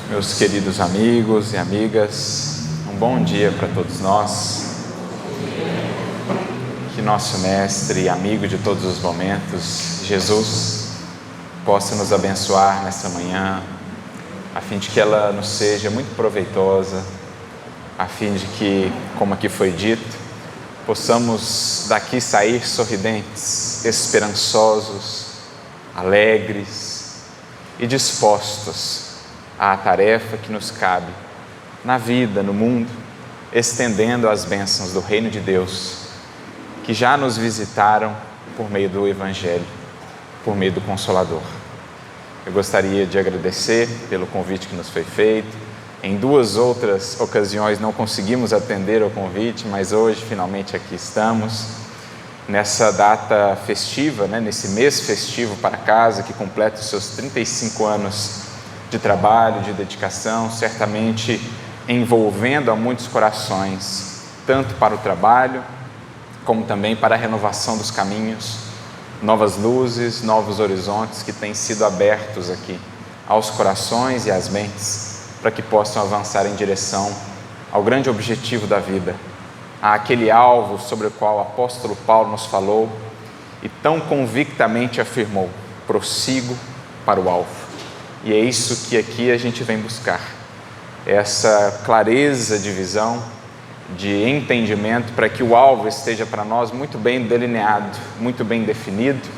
Meus queridos amigos e amigas, um bom dia para todos nós. Que nosso Mestre e amigo de todos os momentos, Jesus, possa nos abençoar nessa manhã, a fim de que ela nos seja muito proveitosa, a fim de que, como aqui foi dito, possamos daqui sair sorridentes, esperançosos, alegres e dispostos à tarefa que nos cabe na vida, no mundo, estendendo as bênçãos do Reino de Deus, que já nos visitaram por meio do Evangelho, por meio do Consolador. Eu gostaria de agradecer pelo convite que nos foi feito. Em duas outras ocasiões não conseguimos atender ao convite, mas hoje finalmente aqui estamos, nessa data festiva, nesse mês festivo para casa, que completa os seus 35 anos de trabalho, de dedicação, certamente envolvendo a muitos corações, tanto para o trabalho, como também para a renovação dos caminhos, novas luzes, novos horizontes que têm sido abertos aqui aos corações e às mentes, para que possam avançar em direção ao grande objetivo da vida, àquele alvo sobre o qual o apóstolo Paulo nos falou e tão convictamente afirmou: prossigo para o alvo. E é isso que aqui a gente vem buscar, essa clareza de visão, de entendimento, para que o alvo esteja para nós muito bem delineado, muito bem definido,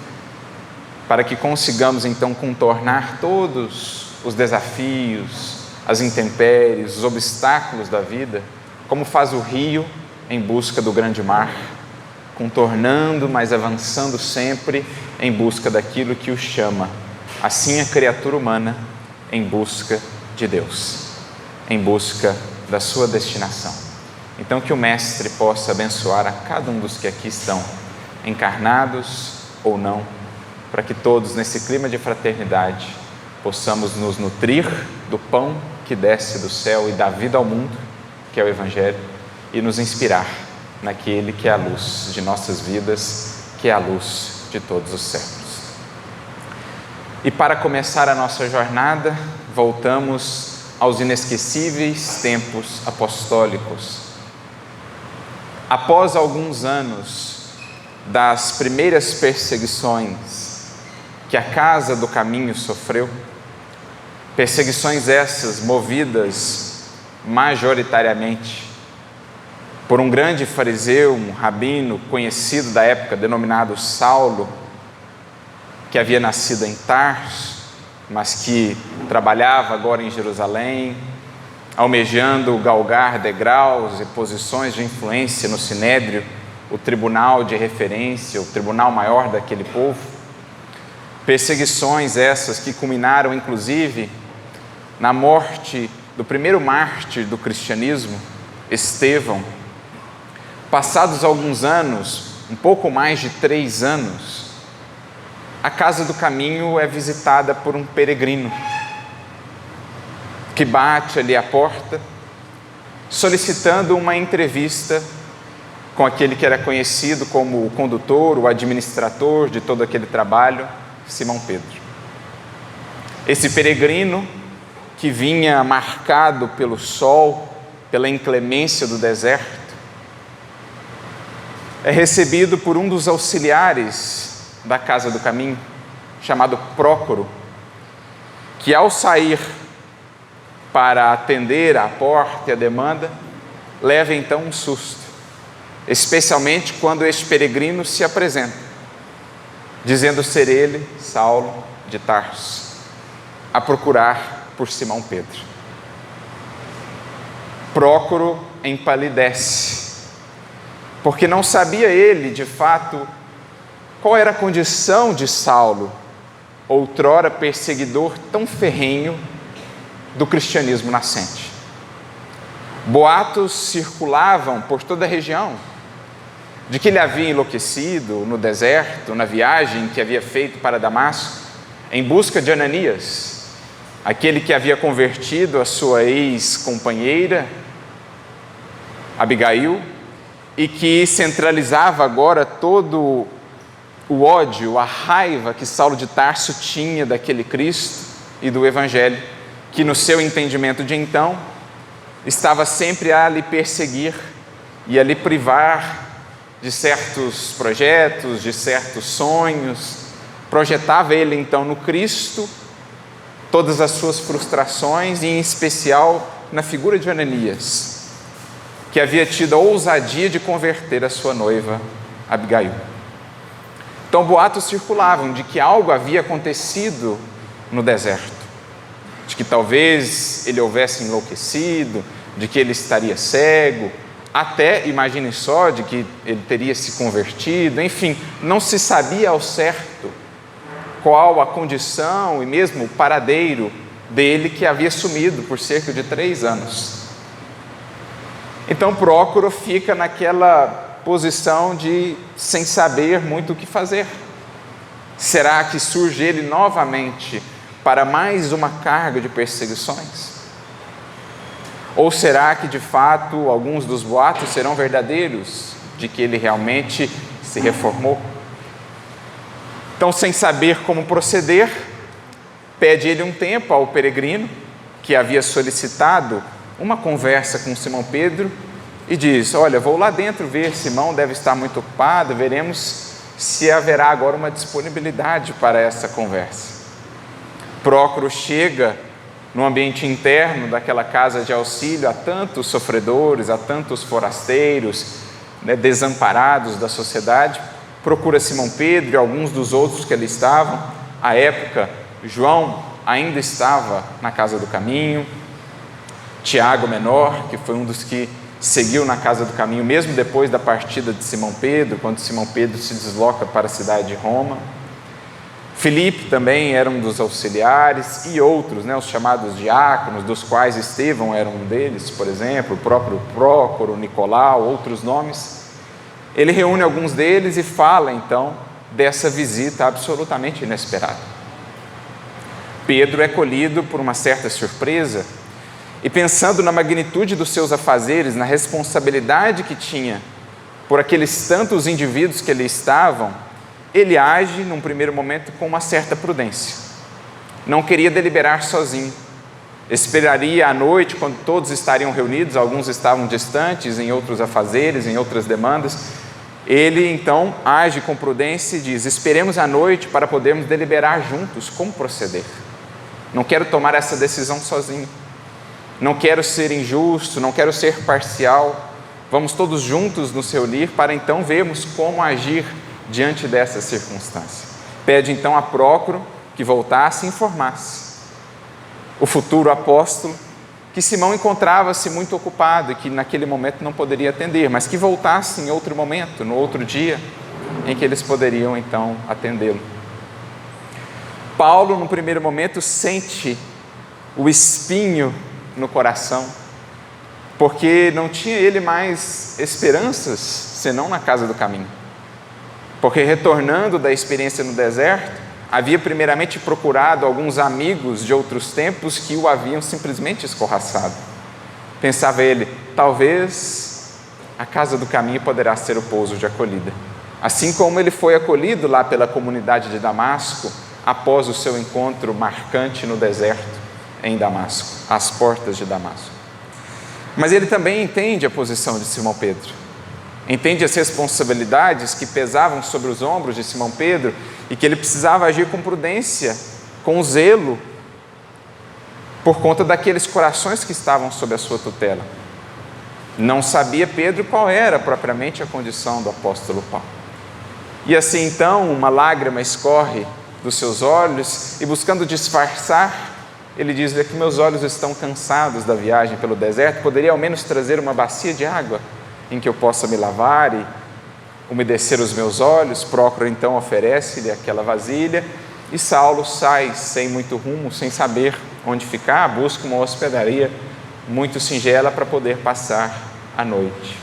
para que consigamos então contornar todos os desafios, as intempéries, os obstáculos da vida, como faz o rio em busca do grande mar, contornando, mas avançando sempre em busca daquilo que o chama. Assim a criatura humana em busca de Deus, em busca da sua destinação. Então que o Mestre possa abençoar a cada um dos que aqui estão, encarnados ou não, para que todos nesse clima de fraternidade possamos nos nutrir do pão que desce do céu e dá vida ao mundo, que é o Evangelho, e nos inspirar naquele que é a luz de nossas vidas, que é a luz de todos os séculos. E para começar a nossa jornada, voltamos aos inesquecíveis tempos apostólicos. Após alguns anos das primeiras perseguições que a Casa do Caminho sofreu, perseguições essas movidas majoritariamente por um grande fariseu, um rabino conhecido da época, denominado Saulo, que havia nascido em Tarso, mas que trabalhava agora em Jerusalém, almejando galgar degraus e posições de influência no Sinédrio, o tribunal de referência, o tribunal maior daquele povo. Perseguições essas que culminaram, inclusive, na morte do primeiro mártir do cristianismo, Estevão. Passados alguns anos, um pouco mais de 3 anos, a Casa do Caminho é visitada por um peregrino que bate ali à porta, solicitando uma entrevista com aquele que era conhecido como o condutor, o administrador de todo aquele trabalho, Simão Pedro. Esse peregrino, que vinha marcado pelo sol, pela inclemência do deserto, é recebido por um dos auxiliares da Casa do Caminho, chamado Prócoro, que ao sair para atender à porta e a demanda, leva então um susto, especialmente quando este peregrino se apresenta, dizendo ser ele, Saulo de Tarso, a procurar por Simão Pedro. Prócoro empalidece, porque não sabia ele, de fato, qual era a condição de Saulo, outrora perseguidor tão ferrenho do cristianismo nascente. Boatos circulavam por toda a região de que ele havia enlouquecido no deserto, na viagem que havia feito para Damasco, em busca de Ananias, aquele que havia convertido a sua ex-companheira, Abigail, e que centralizava agora todo o ódio, a raiva que Saulo de Tarso tinha daquele Cristo e do Evangelho, que no seu entendimento de então, estava sempre a lhe perseguir e a lhe privar de certos projetos, de certos sonhos. Projetava ele então no Cristo todas as suas frustrações, e em especial na figura de Ananias, que havia tido a ousadia de converter a sua noiva Abigail. Então boatos circulavam de que algo havia acontecido no deserto, de que talvez ele houvesse enlouquecido, de que ele estaria cego, até, imaginem só, de que ele teria se convertido. Enfim, não se sabia ao certo qual a condição e mesmo o paradeiro dele, que havia sumido por cerca de 3 anos. Então Prócoro fica naquela posição de sem saber muito o que fazer. Será que surge ele novamente para mais uma carga de perseguições? Ou será que de fato alguns dos boatos serão verdadeiros, de que ele realmente se reformou? Então, sem saber como proceder, pede ele um tempo ao peregrino que havia solicitado uma conversa com Simão Pedro e diz: olha, vou lá dentro ver, Simão deve estar muito ocupado, veremos se haverá agora uma disponibilidade para essa conversa. Prócoro chega no ambiente interno daquela casa de auxílio a tantos sofredores, a tantos forasteiros, desamparados da sociedade. Procura Simão Pedro e alguns dos outros que ali estavam. À época, João ainda estava na casa do caminho, Tiago menor, que foi um dos que seguiu na casa do caminho, mesmo depois da partida de Simão Pedro, quando Simão Pedro se desloca para a cidade de Roma. Filipe também era um dos auxiliares, e outros, os chamados diáconos, dos quais Estevão era um deles, por exemplo, o próprio Prócoro, Nicolau, outros nomes. Ele reúne alguns deles e fala então dessa visita absolutamente inesperada. Pedro é colhido por uma certa surpresa e, pensando na magnitude dos seus afazeres, na responsabilidade que tinha por aqueles tantos indivíduos que ali estavam, ele age num primeiro momento com uma certa prudência. Não queria deliberar sozinho. Esperaria à noite, quando todos estariam reunidos, alguns estavam distantes, em outros afazeres, em outras demandas. Ele então age com prudência e diz: esperemos à noite para podermos deliberar juntos como proceder. Não quero tomar essa decisão sozinho. Não quero ser injusto, não quero ser parcial. Vamos todos juntos nos reunir para então vermos como agir diante dessa circunstância. Pede então a Prócoro que voltasse e informasse o futuro apóstolo que Simão encontrava-se muito ocupado e que naquele momento não poderia atender, mas que voltasse em outro momento, no outro dia, em que eles poderiam então atendê-lo. Paulo, no primeiro momento, sente o espinho no coração, porque não tinha ele mais esperanças senão na casa do caminho. Porque retornando da experiência no deserto, havia primeiramente procurado alguns amigos de outros tempos que o haviam simplesmente escorraçado. Pensava ele: talvez a casa do caminho poderá ser o pouso de acolhida. Assim como ele foi acolhido lá pela comunidade de Damasco, após o seu encontro marcante no deserto em Damasco, às portas de Damasco. Mas ele também entende a posição de Simão Pedro. Entende as responsabilidades que pesavam sobre os ombros de Simão Pedro e que ele precisava agir com prudência, com zelo, por conta daqueles corações que estavam sob a sua tutela. Não sabia Pedro qual era propriamente a condição do apóstolo Paulo. E assim então uma lágrima escorre dos seus olhos e, buscando disfarçar, ele diz: é que meus olhos estão cansados da viagem pelo deserto, poderia ao menos trazer uma bacia de água em que eu possa me lavar e umedecer os meus olhos. Prócoro então oferece-lhe aquela vasilha e Saulo sai sem muito rumo, sem saber onde ficar, busca uma hospedaria muito singela para poder passar a noite.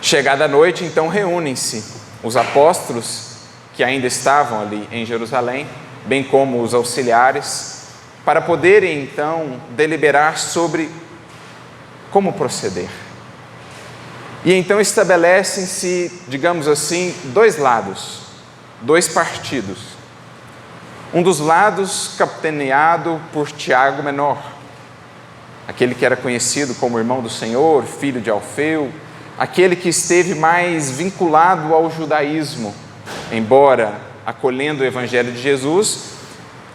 Chegada a noite, então reúnem-se os apóstolos que ainda estavam ali em Jerusalém, bem como os auxiliares, para poderem então deliberar sobre como proceder. E então estabelecem-se, digamos assim, dois lados, dois partidos. Um dos lados capitaneado por Tiago Menor, aquele que era conhecido como irmão do Senhor, filho de Alfeu, aquele que esteve mais vinculado ao judaísmo, embora acolhendo o Evangelho de Jesus,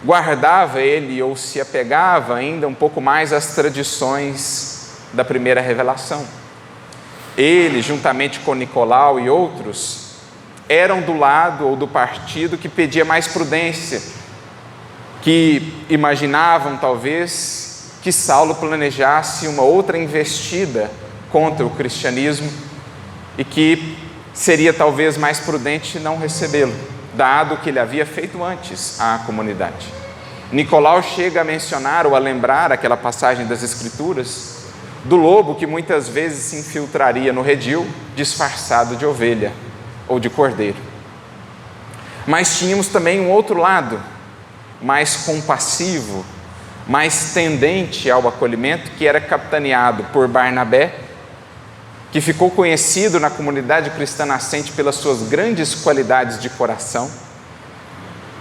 guardava ele ou se apegava ainda um pouco mais às tradições da primeira revelação. Ele, juntamente com Nicolau e outros, eram do lado ou do partido que pedia mais prudência, que imaginavam talvez que Saulo planejasse uma outra investida contra o cristianismo e que seria talvez mais prudente não recebê-lo, dado o que ele havia feito antes à comunidade. Nicolau chega a mencionar ou a lembrar aquela passagem das Escrituras do lobo que muitas vezes se infiltraria no redil disfarçado de ovelha ou de cordeiro. Mas tínhamos também um outro lado, mais compassivo, mais tendente ao acolhimento, que era capitaneado por Barnabé, que ficou conhecido na comunidade cristã nascente pelas suas grandes qualidades de coração.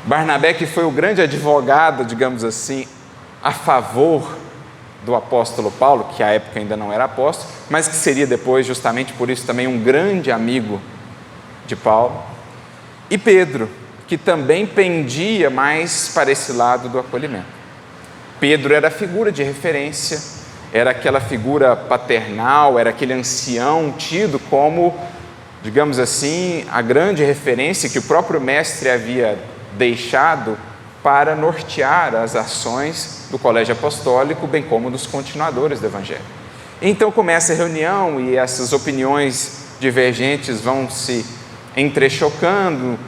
Barnabé, que foi o grande advogado, digamos assim, a favor do apóstolo Paulo, que à época ainda não era apóstolo, mas que seria depois, justamente por isso, também um grande amigo de Paulo. E Pedro, que também pendia mais para esse lado do acolhimento. Pedro era a figura de referência, era aquela figura paternal, era aquele ancião tido como, digamos assim, a grande referência que o próprio mestre havia deixado para nortear as ações do colégio apostólico, bem como dos continuadores do Evangelho. Então começa a reunião e essas opiniões divergentes vão se entrechocando,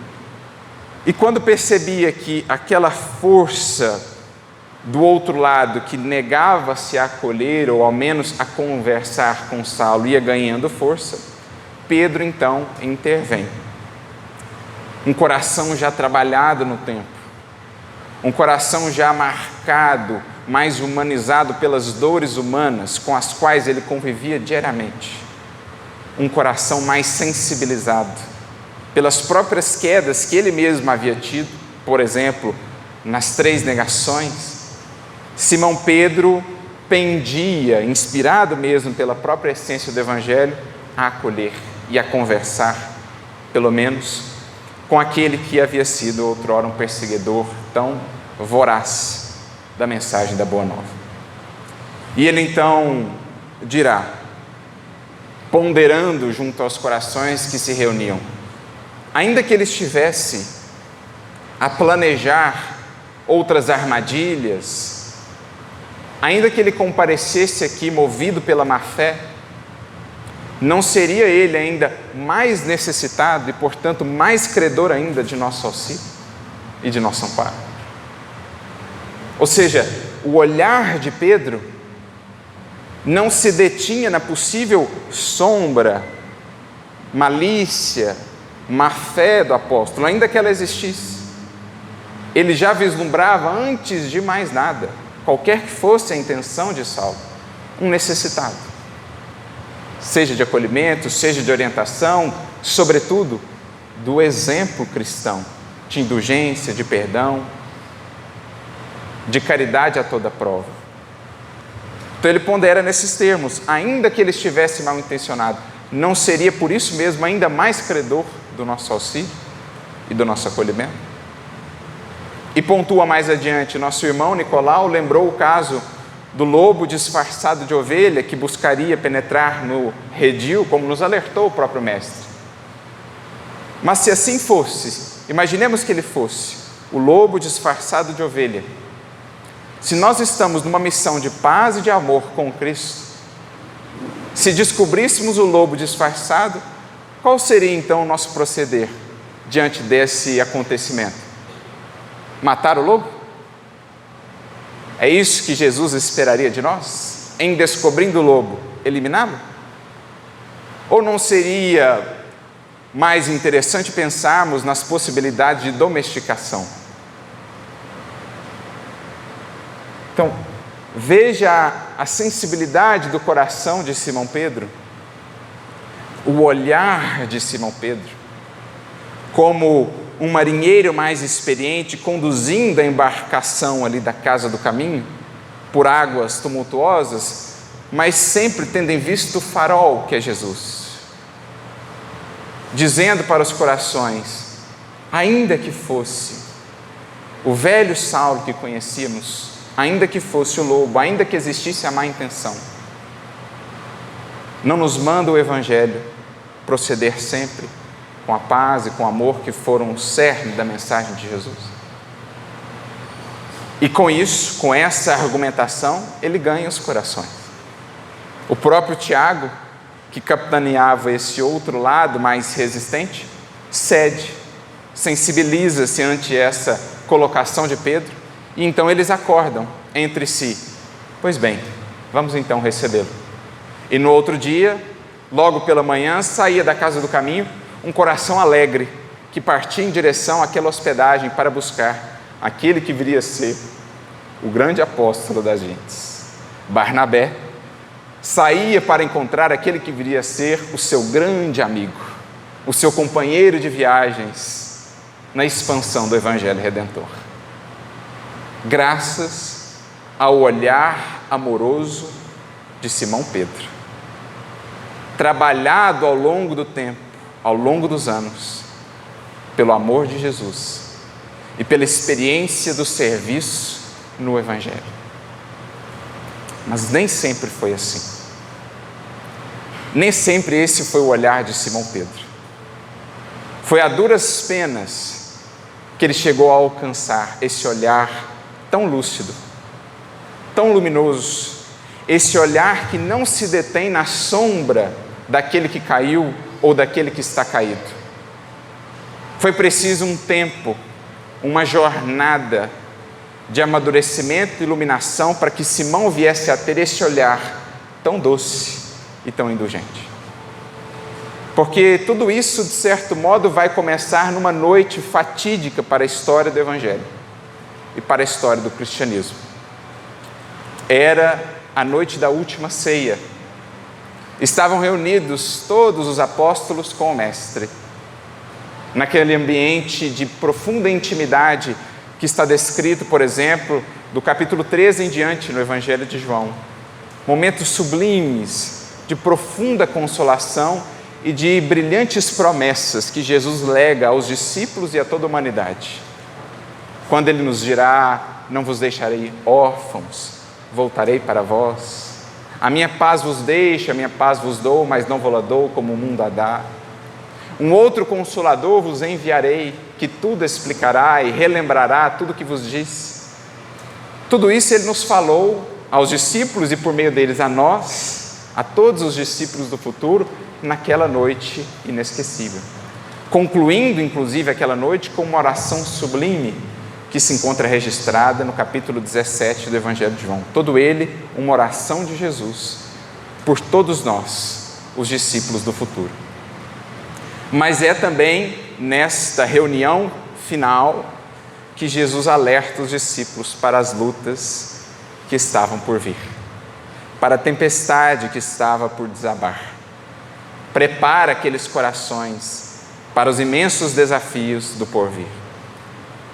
e quando percebia que aquela força do outro lado, que negava-se a acolher ou ao menos a conversar com Saulo, ia ganhando força, Pedro então intervém. Um coração já trabalhado no tempo, um coração já marcado, mais humanizado pelas dores humanas com as quais ele convivia diariamente, um coração mais sensibilizado pelas próprias quedas que ele mesmo havia tido, por exemplo, nas 3 negações. Simão Pedro pendia, inspirado mesmo pela própria essência do Evangelho, a acolher e a conversar, pelo menos, com aquele que havia sido outrora um perseguidor tão voraz da mensagem da Boa Nova. E ele então dirá, ponderando junto aos corações que se reuniam, ainda que ele estivesse a planejar outras armadilhas, ainda que ele comparecesse aqui movido pela má-fé, não seria ele ainda mais necessitado e, portanto, mais credor ainda de nosso auxílio e de nosso amparo? Ou seja, o olhar de Pedro não se detinha na possível sombra, malícia, má-fé do apóstolo, ainda que ela existisse. Ele já vislumbrava, antes de mais nada, qualquer que fosse a intenção de Saulo, um necessitado, seja de acolhimento, seja de orientação, sobretudo do exemplo cristão, de indulgência, de perdão, de caridade a toda prova. Então ele pondera nesses termos, ainda que ele estivesse mal intencionado, não seria por isso mesmo ainda mais credor do nosso auxílio e do nosso acolhimento? E pontua mais adiante, nosso irmão Nicolau lembrou o caso do lobo disfarçado de ovelha que buscaria penetrar no redil, como nos alertou o próprio mestre. Mas se assim fosse, imaginemos que ele fosse o lobo disfarçado de ovelha, se nós estamos numa missão de paz e de amor com Cristo, se descobríssemos o lobo disfarçado, qual seria então o nosso proceder diante desse acontecimento? Matar o lobo? É isso que Jesus esperaria de nós? Em descobrindo o lobo, eliminá-lo? Ou não seria mais interessante pensarmos nas possibilidades de domesticação? Então, veja a sensibilidade do coração de Simão Pedro, o olhar de Simão Pedro, como um marinheiro mais experiente conduzindo a embarcação ali da casa do caminho, por águas tumultuosas, mas sempre tendo em vista o farol que é Jesus, dizendo para os corações: ainda que fosse o velho Saulo que conhecíamos, ainda que fosse o lobo, ainda que existisse a má intenção, não nos manda o Evangelho proceder sempre com a paz e com o amor que foram o cerne da mensagem de Jesus. E com isso, com essa argumentação, ele ganha os corações. O próprio Tiago, que capitaneava esse outro lado mais resistente, cede, sensibiliza-se ante essa colocação de Pedro, e então eles acordam entre si: pois bem, vamos então recebê-lo. E no outro dia, logo pela manhã, saía da casa do caminho um coração alegre, que partia em direção àquela hospedagem para buscar aquele que viria a ser o grande apóstolo das gentes. Barnabé saía para encontrar aquele que viria a ser o seu grande amigo, o seu companheiro de viagens na expansão do Evangelho Redentor. Graças ao olhar amoroso de Simão Pedro, trabalhado ao longo do tempo, ao longo dos anos, pelo amor de Jesus e pela experiência do serviço no Evangelho. Mas nem sempre foi assim. Nem sempre esse foi o olhar de Simão Pedro. Foi a duras penas que ele chegou a alcançar esse olhar tão lúcido, tão luminoso, esse olhar que não se detém na sombra daquele que caiu ou daquele que está caído. Foi preciso um tempo, uma jornada de amadurecimento e iluminação para que Simão viesse a ter esse olhar tão doce e tão indulgente. Porque tudo isso, de certo modo, vai começar numa noite fatídica para a história do Evangelho e para a história do cristianismo. Era a noite da última ceia. Estavam reunidos todos os apóstolos com o Mestre, naquele ambiente de profunda intimidade que está descrito, por exemplo, do capítulo 13 em diante no Evangelho de João. Momentos sublimes de profunda consolação e de brilhantes promessas que Jesus lega aos discípulos e a toda a humanidade. Quando Ele nos dirá: não vos deixarei órfãos, voltarei para vós. A minha paz vos deixo, a minha paz vos dou, mas não vou-la dou como o mundo a dá. Um outro Consolador vos enviarei, que tudo explicará e relembrará tudo o que vos disse. Tudo isso Ele nos falou aos discípulos e por meio deles a nós, a todos os discípulos do futuro, naquela noite inesquecível. Concluindo, inclusive, aquela noite com uma oração sublime que se encontra registrada no capítulo 17 do Evangelho de João. Todo ele, uma oração de Jesus por todos nós, os discípulos do futuro. Mas é também nesta reunião final que Jesus alerta os discípulos para as lutas que estavam por vir, para a tempestade que estava por desabar. Prepara aqueles corações para os imensos desafios do porvir.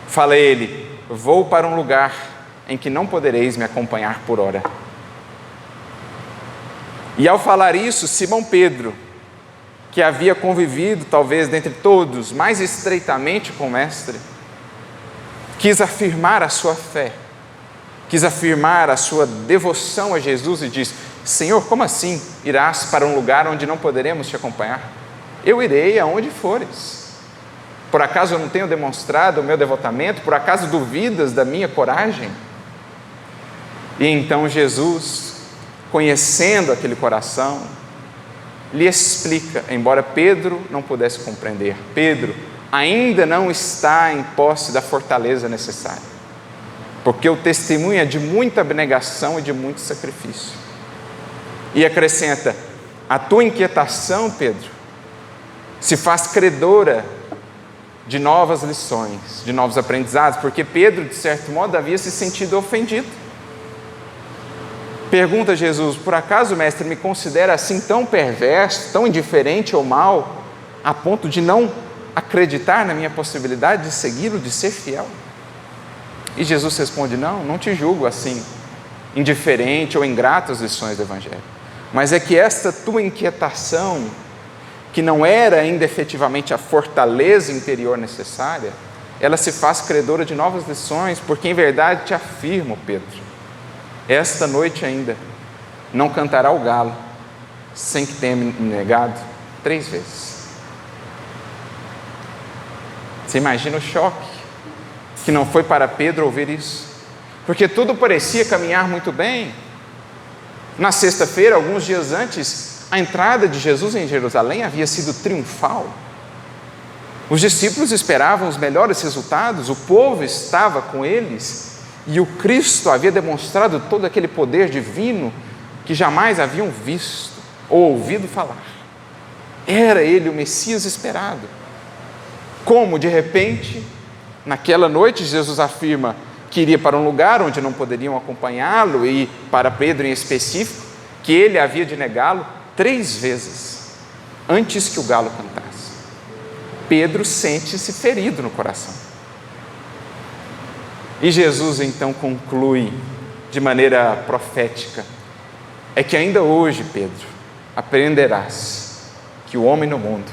Fala ele: vou para um lugar em que não podereis me acompanhar por ora. E ao falar isso, Simão Pedro, que havia convivido talvez dentre todos mais estreitamente com o Mestre, quis afirmar a sua fé, quis afirmar a sua devoção a Jesus e disse: Senhor, como assim irás para um lugar onde não poderemos te acompanhar? Eu irei aonde fores. Por acaso eu não tenho demonstrado o meu devotamento? Por acaso duvidas da minha coragem? E então Jesus, conhecendo aquele coração, lhe explica, embora Pedro não pudesse compreender: Pedro ainda não está em posse da fortaleza necessária, porque o testemunho é de muita abnegação e de muito sacrifício. E acrescenta: a tua inquietação, Pedro, se faz credora de novas lições, de novos aprendizados, porque Pedro, de certo modo, havia se sentido ofendido. Pergunta Jesus: por acaso o Mestre me considera assim tão perverso, tão indiferente ou mau, a ponto de não acreditar na minha possibilidade de segui-lo, de ser fiel? E Jesus responde: não te julgo assim, indiferente ou ingrato às lições do Evangelho, mas é que esta tua inquietação, que não era ainda efetivamente a fortaleza interior necessária, ela se faz credora de novas lições, porque em verdade te afirmo, Pedro, esta noite ainda não cantará o galo sem que tenha me negado 3 vezes. Você imagina o choque que não foi para Pedro ouvir isso, porque tudo parecia caminhar muito bem. Na sexta-feira, alguns dias antes, a entrada de Jesus em Jerusalém havia sido triunfal. Os discípulos esperavam os melhores resultados, o povo estava com eles, e o Cristo havia demonstrado todo aquele poder divino que jamais haviam visto ou ouvido falar. Era ele o Messias esperado. Como, de repente, naquela noite, Jesus afirma que iria para um lugar onde não poderiam acompanhá-lo, e para Pedro em específico, que ele havia de negá-lo 3 vezes, antes que o galo cantasse. Pedro sente-se ferido no coração. E Jesus então conclui de maneira profética: é que ainda hoje, Pedro, aprenderás que o homem no mundo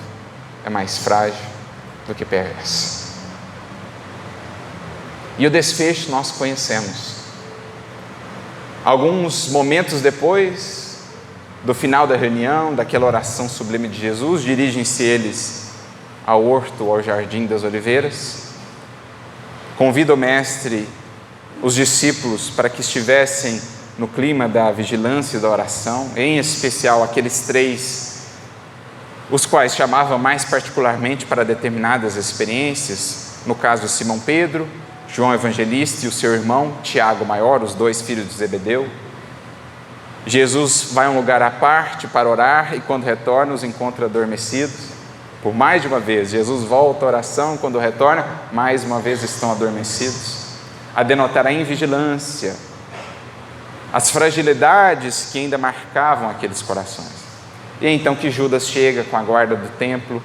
é mais frágil do que perverso. E o desfecho nós conhecemos. Alguns momentos depois do final da reunião, daquela oração sublime de Jesus, dirigem-se eles ao horto ou ao jardim das oliveiras, convida o mestre, os discípulos, para que estivessem no clima da vigilância e da oração, em especial aqueles 3, os quais chamavam mais particularmente para determinadas experiências, no caso Simão Pedro, João Evangelista e o seu irmão Tiago Maior, os 2 filhos de Zebedeu. Jesus vai a um lugar à parte para orar, e quando retorna os encontra adormecidos. Por mais de uma vez, Jesus volta à oração, quando retorna, mais uma vez estão adormecidos, a denotar a invigilância, as fragilidades que ainda marcavam aqueles corações. E é então que Judas chega com a guarda do templo,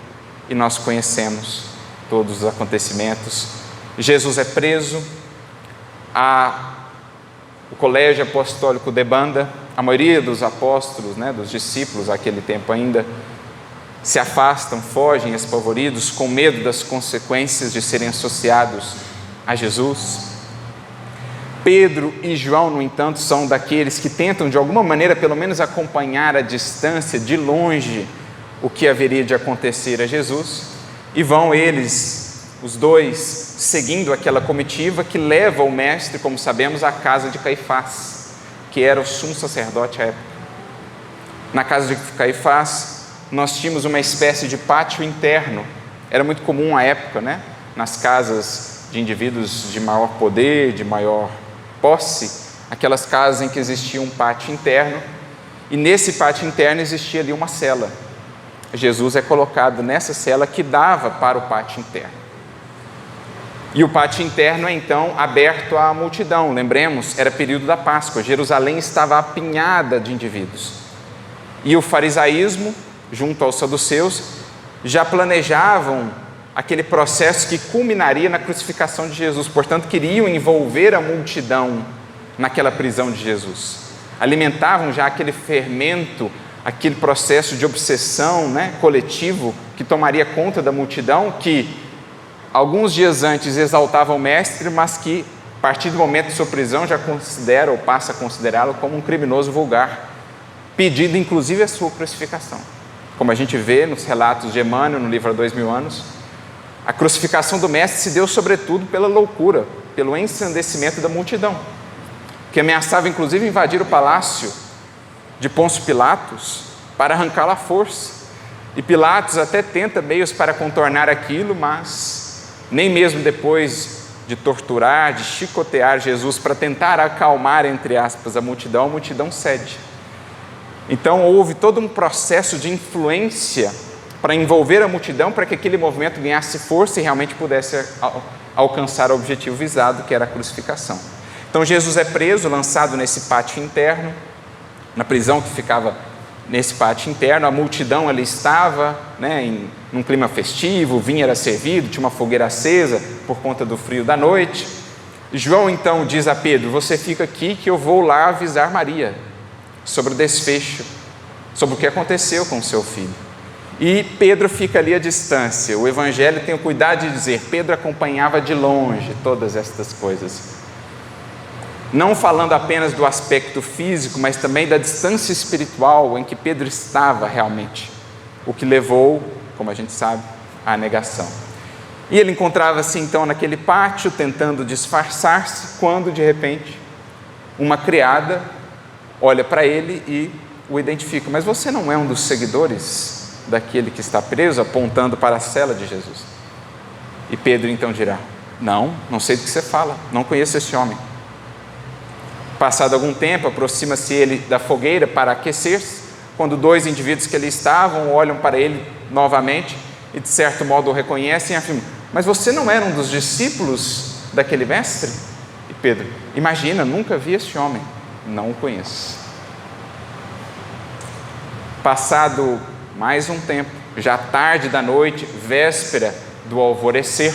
e nós conhecemos todos os acontecimentos. Jesus é preso, o colégio apostólico debanda, a maioria dos apóstolos, dos discípulos naquele tempo ainda, se afastam, fogem espavoridos, com medo das consequências de serem associados a Jesus. Pedro e João, no entanto, são daqueles que tentam de alguma maneira pelo menos acompanhar à distância, de longe, o que haveria de acontecer a Jesus, e vão eles, os 2, seguindo aquela comitiva que leva o mestre, como sabemos, à casa de Caifás, que era o sumo sacerdote à época. Na casa de Caifás, nós tínhamos uma espécie de pátio interno. Era muito comum à época, nas casas de indivíduos de maior poder, de maior posse, aquelas casas em que existia um pátio interno, e nesse pátio interno existia ali uma cela. Jesus é colocado nessa cela que dava para o pátio interno. E o pátio interno é então aberto à multidão. Lembremos, era período da Páscoa, Jerusalém estava apinhada de indivíduos. E o farisaísmo, junto aos saduceus, já planejavam aquele processo que culminaria na crucificação de Jesus. Portanto, queriam envolver a multidão naquela prisão de Jesus. Alimentavam já aquele fermento, aquele processo de obsessão coletivo que tomaria conta da multidão, que alguns dias antes exaltava o mestre, mas que, a partir do momento de sua prisão, já considera ou passa a considerá-lo como um criminoso vulgar, pedindo inclusive a sua crucificação. Como a gente vê nos relatos de Emmanuel, no livro Há 2000 anos, a crucificação do mestre se deu sobretudo pela loucura, pelo ensandecimento da multidão, que ameaçava inclusive invadir o palácio de Pôncio Pilatos para arrancá-lo à força. E Pilatos até tenta meios para contornar aquilo, mas nem mesmo depois de torturar, de chicotear Jesus para tentar acalmar, entre aspas, a multidão cede. Então houve todo um processo de influência para envolver a multidão, para que aquele movimento ganhasse força e realmente pudesse alcançar o objetivo visado, que era a crucificação. Então Jesus é preso, lançado nesse pátio interno, na prisão que ficava nesse pátio interno, a multidão ali estava, num clima festivo, o vinho era servido, tinha uma fogueira acesa por conta do frio da noite. João então diz a Pedro: você fica aqui que eu vou lá avisar Maria sobre o desfecho, sobre o que aconteceu com o seu filho. E Pedro fica ali à distância. O Evangelho tem o cuidado de dizer: Pedro acompanhava de longe todas estas coisas. Não falando apenas do aspecto físico, mas também da distância espiritual em que Pedro estava realmente, o que levou, como a gente sabe, à negação. E ele encontrava-se então naquele pátio, tentando disfarçar-se, quando de repente uma criada olha para ele e o identifica: mas você não é um dos seguidores daquele que está preso, apontando para a cela de Jesus? E Pedro então dirá: não sei do que você fala, não conheço esse homem. Passado algum tempo, aproxima-se ele da fogueira para aquecer-se, quando dois indivíduos que ali estavam olham para ele novamente e de certo modo o reconhecem e afirmam: mas você não era um dos discípulos daquele mestre? E Pedro: imagina, nunca vi esse homem, não o conheço. Passado mais um tempo, já tarde da noite, véspera do alvorecer,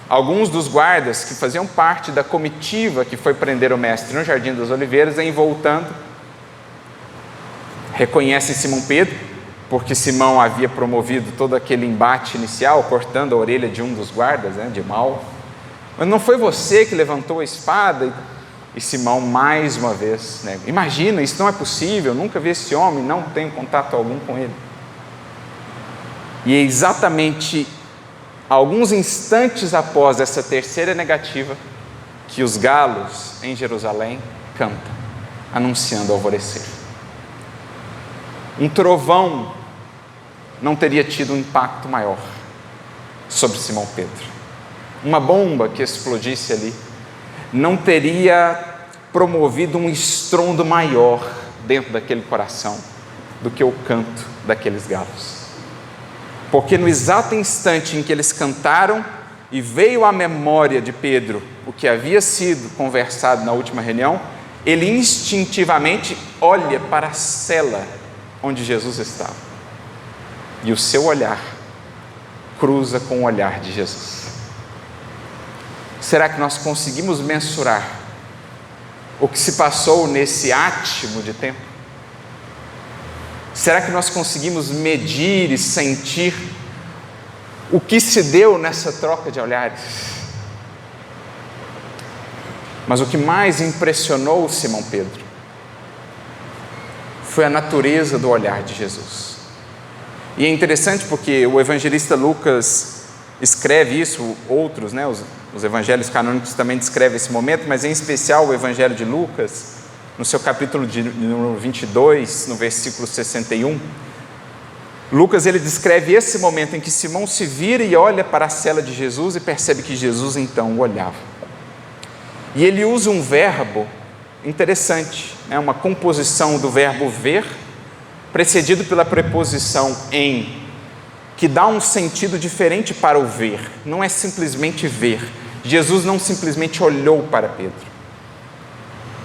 alguns dos guardas que faziam parte da comitiva que foi prender o mestre no Jardim das Oliveiras, em voltando, reconhecem Simão Pedro, porque Simão havia promovido todo aquele embate inicial, cortando a orelha de um dos guardas, de Malco. Mas não foi você que levantou a espada? E Simão mais uma vez nega: imagina, isso não é possível, nunca vi esse homem, não tenho contato algum com ele. E é exatamente alguns instantes após essa terceira negativa que os galos em Jerusalém cantam, anunciando o alvorecer. Um trovão não teria tido um impacto maior sobre Simão Pedro. Uma bomba que explodisse ali não teria promovido um estrondo maior dentro daquele coração do que o canto daqueles galos. Porque no exato instante em que eles cantaram e veio à memória de Pedro o que havia sido conversado na última reunião, ele instintivamente olha para a cela onde Jesus estava. E o seu olhar cruza com o olhar de Jesus. Será que nós conseguimos mensurar o que se passou nesse átimo de tempo? Será que nós conseguimos medir e sentir o que se deu nessa troca de olhares? Mas o que mais impressionou Simão Pedro foi a natureza do olhar de Jesus. E é interessante porque o evangelista Lucas escreve isso, outros, os evangelhos canônicos também descrevem esse momento, mas em especial o evangelho de Lucas, no seu capítulo de número 22, no versículo 61, Lucas ele descreve esse momento em que Simão se vira e olha para a cela de Jesus e percebe que Jesus então o olhava. E ele usa um verbo interessante, uma composição do verbo ver, precedido pela preposição em, que dá um sentido diferente para o ver. Não é simplesmente ver. Jesus não simplesmente olhou para Pedro.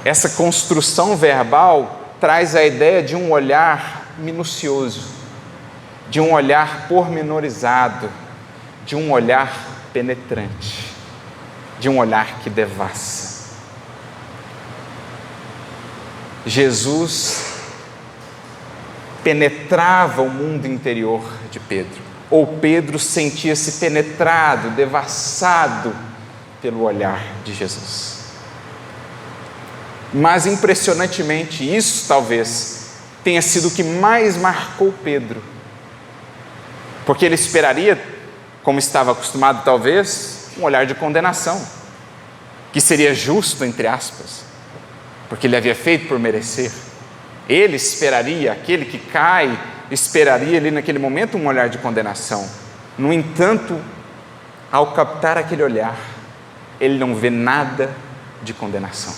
Essa construção verbal traz a ideia de um olhar minucioso, de um olhar pormenorizado, de um olhar penetrante, de um olhar que devassa. Jesus penetrava o mundo interior de Pedro, ou Pedro sentia-se penetrado, devassado pelo olhar de Jesus. Mas impressionantemente, isso talvez tenha sido o que mais marcou Pedro, porque ele esperaria, como estava acostumado talvez, um olhar de condenação, que seria justo, entre aspas, porque ele havia feito por merecer. Ele esperaria, aquele que cai, esperaria ali naquele momento um olhar de condenação. No entanto, ao captar aquele olhar, ele não vê nada de condenação.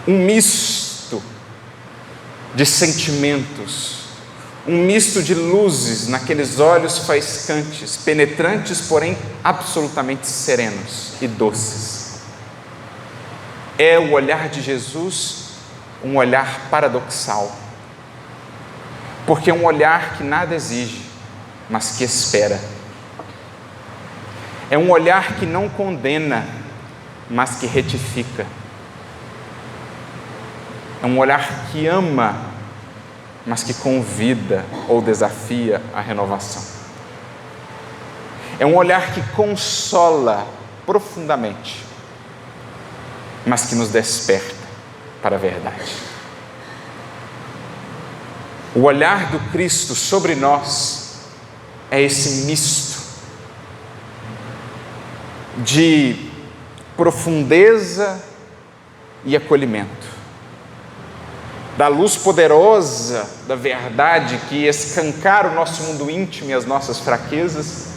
Um misto de sentimentos, um misto de luzes naqueles olhos faiscantes, penetrantes, porém absolutamente serenos e doces. É o olhar de Jesus um olhar paradoxal. Porque é um olhar que nada exige, mas que espera. É um olhar que não condena, mas que retifica. É um olhar que ama, mas que convida ou desafia a renovação. É um olhar que consola profundamente, mas que nos desperta para a verdade. O olhar do Cristo sobre nós é esse misto de profundeza e acolhimento, da luz poderosa da verdade que escancara o nosso mundo íntimo e as nossas fraquezas,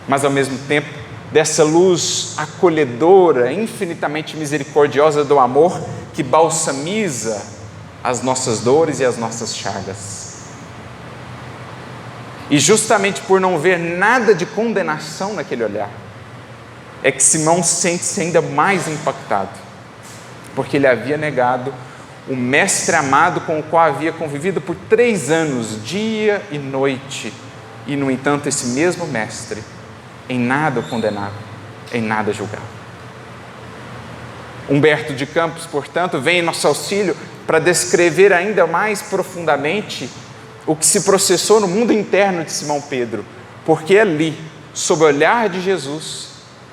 mas ao mesmo tempo dessa luz acolhedora, infinitamente misericordiosa do amor que balsamiza as nossas dores e as nossas chagas. E justamente por não ver nada de condenação naquele olhar, é que Simão sente-se ainda mais impactado, porque ele havia negado o mestre amado com o qual havia convivido por 3 anos, dia e noite, e no entanto esse mesmo mestre em nada o condenava, em nada julgava. Humberto de Campos, portanto, vem em nosso auxílio para descrever ainda mais profundamente o que se processou no mundo interno de Simão Pedro, porque ali, sob o olhar de Jesus,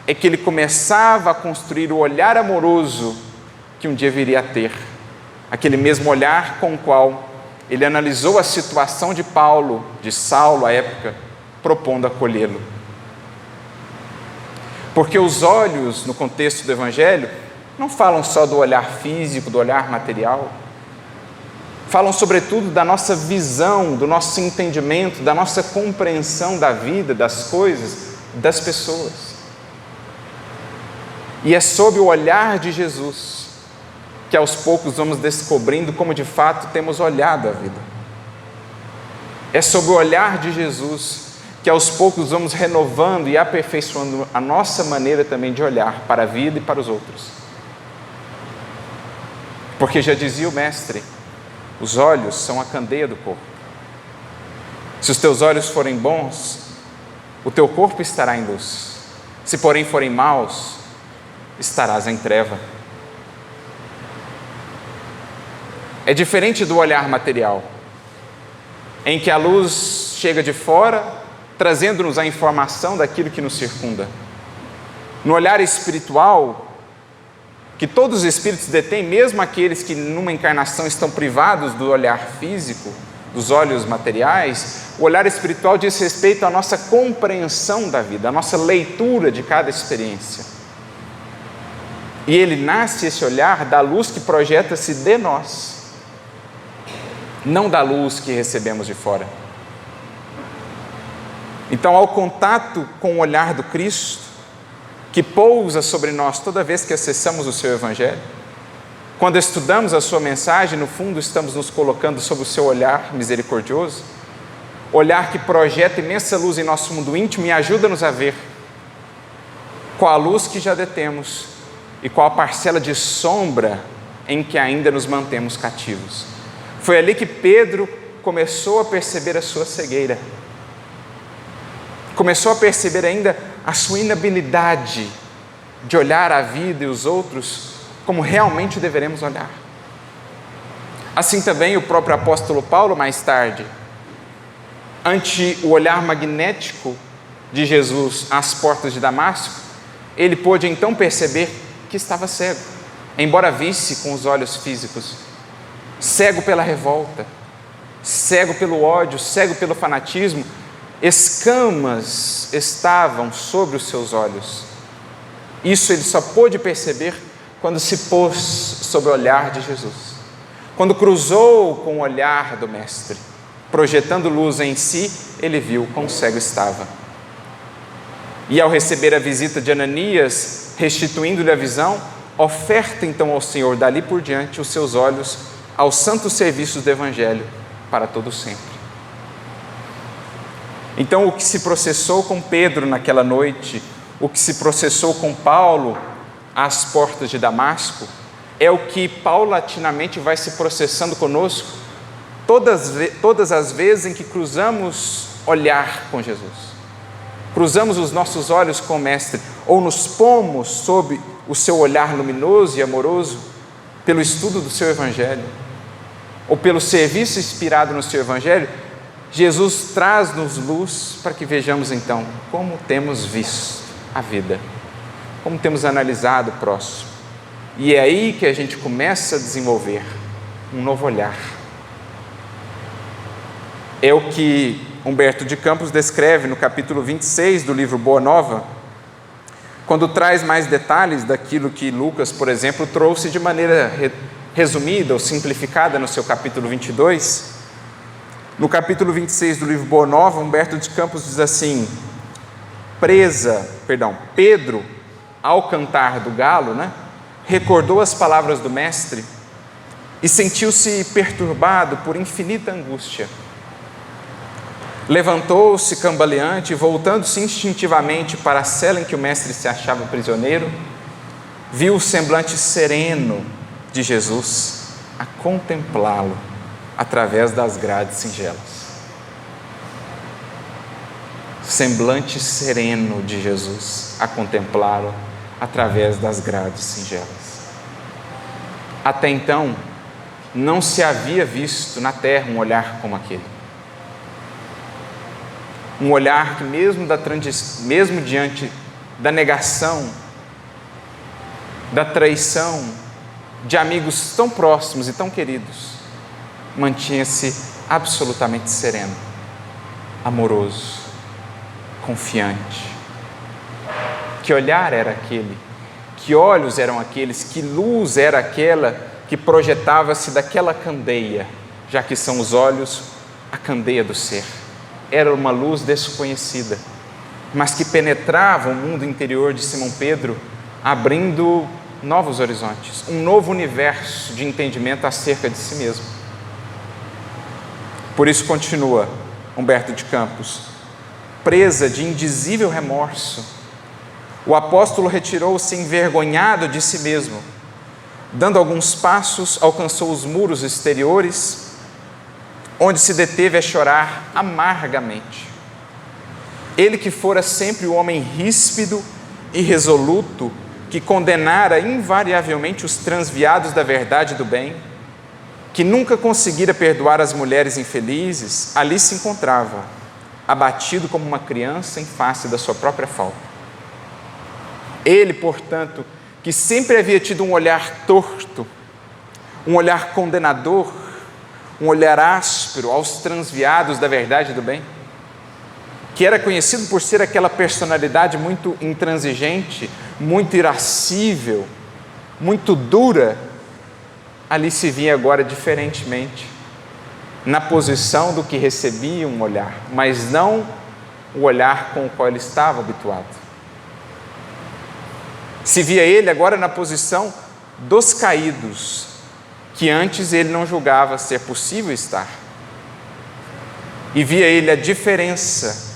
é que ele começava a construir o olhar amoroso que um dia viria a ter, aquele mesmo olhar com o qual ele analisou a situação de Paulo, de Saulo à época, propondo acolhê-lo. Porque os olhos, no contexto do Evangelho, não falam só do olhar físico, do olhar material, falam sobretudo da nossa visão, do nosso entendimento, da nossa compreensão da vida, das coisas, das pessoas. E é sob o olhar de Jesus que aos poucos vamos descobrindo como de fato temos olhado a vida. É sob o olhar de Jesus que aos poucos vamos renovando e aperfeiçoando a nossa maneira também de olhar para a vida e para os outros. Porque já dizia o mestre, os olhos são a candeia do corpo. Se os teus olhos forem bons, o teu corpo estará em luz. Se porém forem maus, estarás em treva. É diferente do olhar material, em que a luz chega de fora, trazendo-nos a informação daquilo que nos circunda. No olhar espiritual, que todos os espíritos detêm, mesmo aqueles que numa encarnação estão privados do olhar físico, dos olhos materiais, o olhar espiritual diz respeito à nossa compreensão da vida, à nossa leitura de cada experiência. E ele nasce, esse olhar, da luz que projeta-se de nós, não da luz que recebemos de fora. Então, ao contato com o olhar do Cristo, que pousa sobre nós toda vez que acessamos o seu Evangelho, quando estudamos a sua mensagem, no fundo estamos nos colocando sob o seu olhar misericordioso, olhar que projeta imensa luz em nosso mundo íntimo e ajuda-nos a ver qual a luz que já detemos e qual a parcela de sombra em que ainda nos mantemos cativos. Foi ali que Pedro começou a perceber a sua cegueira, começou a perceber ainda a sua inabilidade de olhar a vida e os outros como realmente deveremos olhar. Assim também o próprio apóstolo Paulo, mais tarde, ante o olhar magnético de Jesus às portas de Damasco, ele pôde então perceber que estava cego, embora visse com os olhos físicos, cego pela revolta, cego pelo ódio, cego pelo fanatismo. Escamas estavam sobre os seus olhos. Isso ele só pôde perceber quando se pôs sob o olhar de Jesus, quando cruzou com o olhar do Mestre, projetando luz em si, ele viu quão cego estava. E ao receber a visita de Ananias, restituindo-lhe a visão, oferta então ao Senhor dali por diante os seus olhos aos santos serviços do Evangelho para todo sempre. Então, o que se processou com Pedro naquela noite, o que se processou com Paulo às portas de Damasco, é o que paulatinamente vai se processando conosco todas as vezes em que cruzamos olhar com Jesus. Cruzamos os nossos olhos com o Mestre, ou nos pomos sob o seu olhar luminoso e amoroso, pelo estudo do seu Evangelho, ou pelo serviço inspirado no seu Evangelho, Jesus traz-nos luz para que vejamos então como temos visto a vida, como temos analisado o próximo. E é aí que a gente começa a desenvolver um novo olhar. É o que Humberto de Campos descreve no capítulo 26 do livro Boa Nova, quando traz mais detalhes daquilo que Lucas, por exemplo, trouxe de maneira resumida ou simplificada no seu capítulo 22. No capítulo 26 do livro Boa Nova, Humberto de Campos diz assim: Pedro, ao cantar do galo, recordou as palavras do Mestre e sentiu-se perturbado por infinita angústia. Levantou-se cambaleante e, voltando-se instintivamente para a cela em que o Mestre se achava prisioneiro, viu o semblante sereno de Jesus a contemplá-lo através das grades singelas. Semblante sereno de Jesus a contemplá-lo através das grades singelas. Até então, não se havia visto na terra um olhar como aquele. Um olhar que mesmo diante da negação, da traição, de amigos tão próximos e tão queridos, mantinha-se absolutamente sereno, amoroso, confiante. Que olhar era aquele? Que olhos eram aqueles? Que luz era aquela que projetava-se daquela candeia, já que são os olhos a candeia do ser? Era uma luz desconhecida, mas que penetrava o mundo interior de Simão Pedro, abrindo novos horizontes, um novo universo de entendimento acerca de si mesmo. Por isso continua Humberto de Campos: presa de indizível remorso, o apóstolo retirou-se envergonhado de si mesmo. Dando alguns passos, alcançou os muros exteriores, onde se deteve a chorar amargamente. Ele que fora sempre o homem ríspido e resoluto, que condenara invariavelmente os transviados da verdade e do bem, que nunca conseguira perdoar as mulheres infelizes, ali se encontrava, abatido como uma criança em face da sua própria falta. Ele, portanto, que sempre havia tido um olhar torto, um olhar condenador, um olhar áspero aos transviados da verdade e do bem, que era conhecido por ser aquela personalidade muito intransigente, muito irascível, muito dura, ali se via agora diferentemente, na posição do que recebia um olhar, mas não o olhar com o qual ele estava habituado. Se via ele agora na posição dos caídos, que antes ele não julgava ser possível estar. E via ele a diferença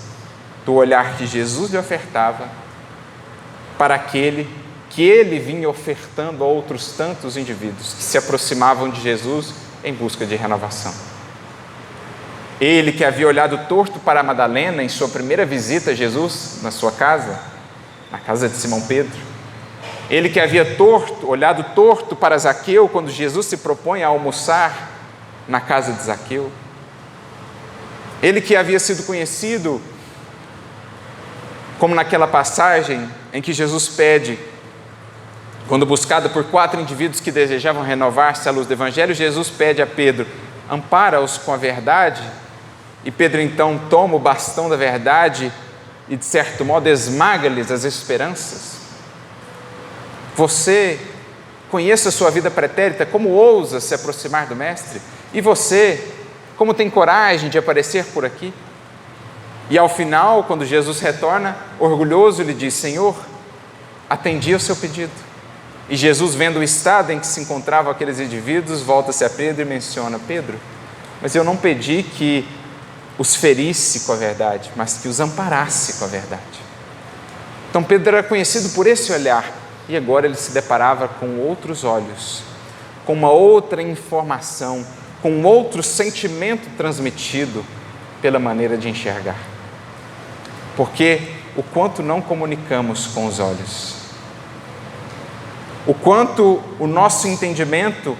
do olhar que Jesus lhe ofertava para aquele que ele vinha ofertando a outros tantos indivíduos que se aproximavam de Jesus em busca de renovação. Ele que havia olhado torto para Madalena em sua primeira visita a Jesus na sua casa, na casa de Simão Pedro. Ele que havia olhado torto para Zaqueu quando Jesus se propõe a almoçar na casa de Zaqueu. Ele que havia sido conhecido como naquela passagem em que Jesus pede, quando buscado por 4 indivíduos que desejavam renovar-se à luz do Evangelho, Jesus pede a Pedro: ampara-os com a verdade. E Pedro então toma o bastão da verdade e, de certo modo, esmaga-lhes as esperanças. Você conhece a sua vida pretérita, como ousa se aproximar do Mestre? E você, como tem coragem de aparecer por aqui? E ao final, quando Jesus retorna, orgulhoso, lhe diz: Senhor, atendi ao seu pedido. E Jesus, vendo o estado em que se encontravam aqueles indivíduos, volta-se a Pedro e menciona: Pedro, mas eu não pedi que os ferisse com a verdade, mas que os amparasse com a verdade. Então Pedro era conhecido por esse olhar, e agora ele se deparava com outros olhos com uma outra informação, com um outro sentimento transmitido pela maneira de enxergar. Porque o quanto não comunicamos com os olhos, o quanto o nosso entendimento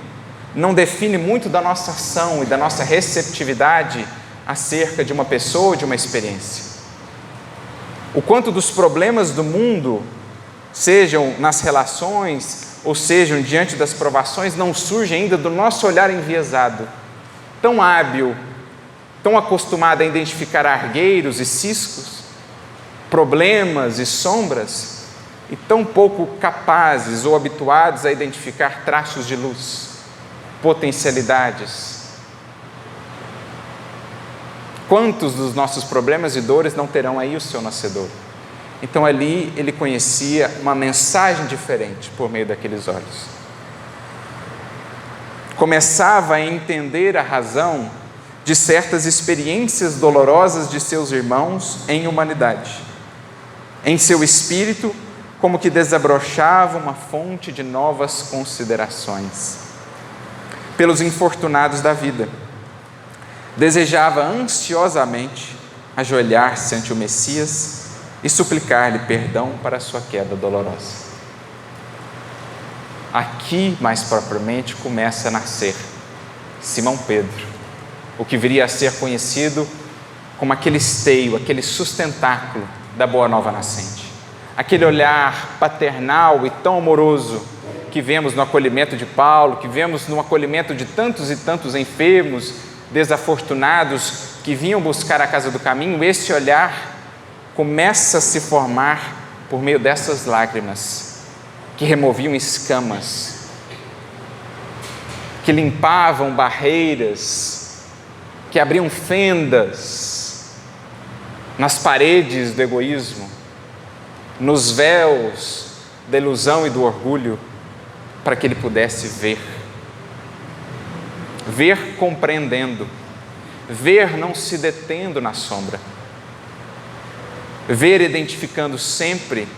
não define muito da nossa ação e da nossa receptividade acerca de uma pessoa ou de uma experiência. O quanto dos problemas do mundo, sejam nas relações ou sejam diante das provações, não surge ainda do nosso olhar enviesado, tão hábil, tão acostumado a identificar argueiros e ciscos, problemas e sombras, e tão pouco capazes ou habituados a identificar traços de luz, potencialidades. Quantos dos nossos problemas e dores não terão aí o seu nascedor? Então ali ele conhecia uma mensagem diferente por meio daqueles olhos. Começava a entender a razão de certas experiências dolorosas de seus irmãos em humanidade. Em seu espírito, como que desabrochava uma fonte de novas considerações. Pelos infortunados da vida, desejava ansiosamente ajoelhar-se ante o Messias e suplicar-lhe perdão para a sua queda dolorosa. Aqui, mais propriamente, começa a nascer Simão Pedro, o que viria a ser conhecido como aquele esteio, aquele sustentáculo da Boa Nova Nascente. Aquele olhar paternal e tão amoroso que vemos no acolhimento de Paulo, que vemos no acolhimento de tantos e tantos enfermos, desafortunados que vinham buscar a casa do caminho. Esse olhar começa a se formar por meio dessas lágrimas que removiam escamas, que limpavam barreiras, que abriam fendas nas paredes do egoísmo, nos véus da ilusão e do orgulho, para que ele pudesse ver compreendendo, ver não se detendo na sombra, ver identificando sempre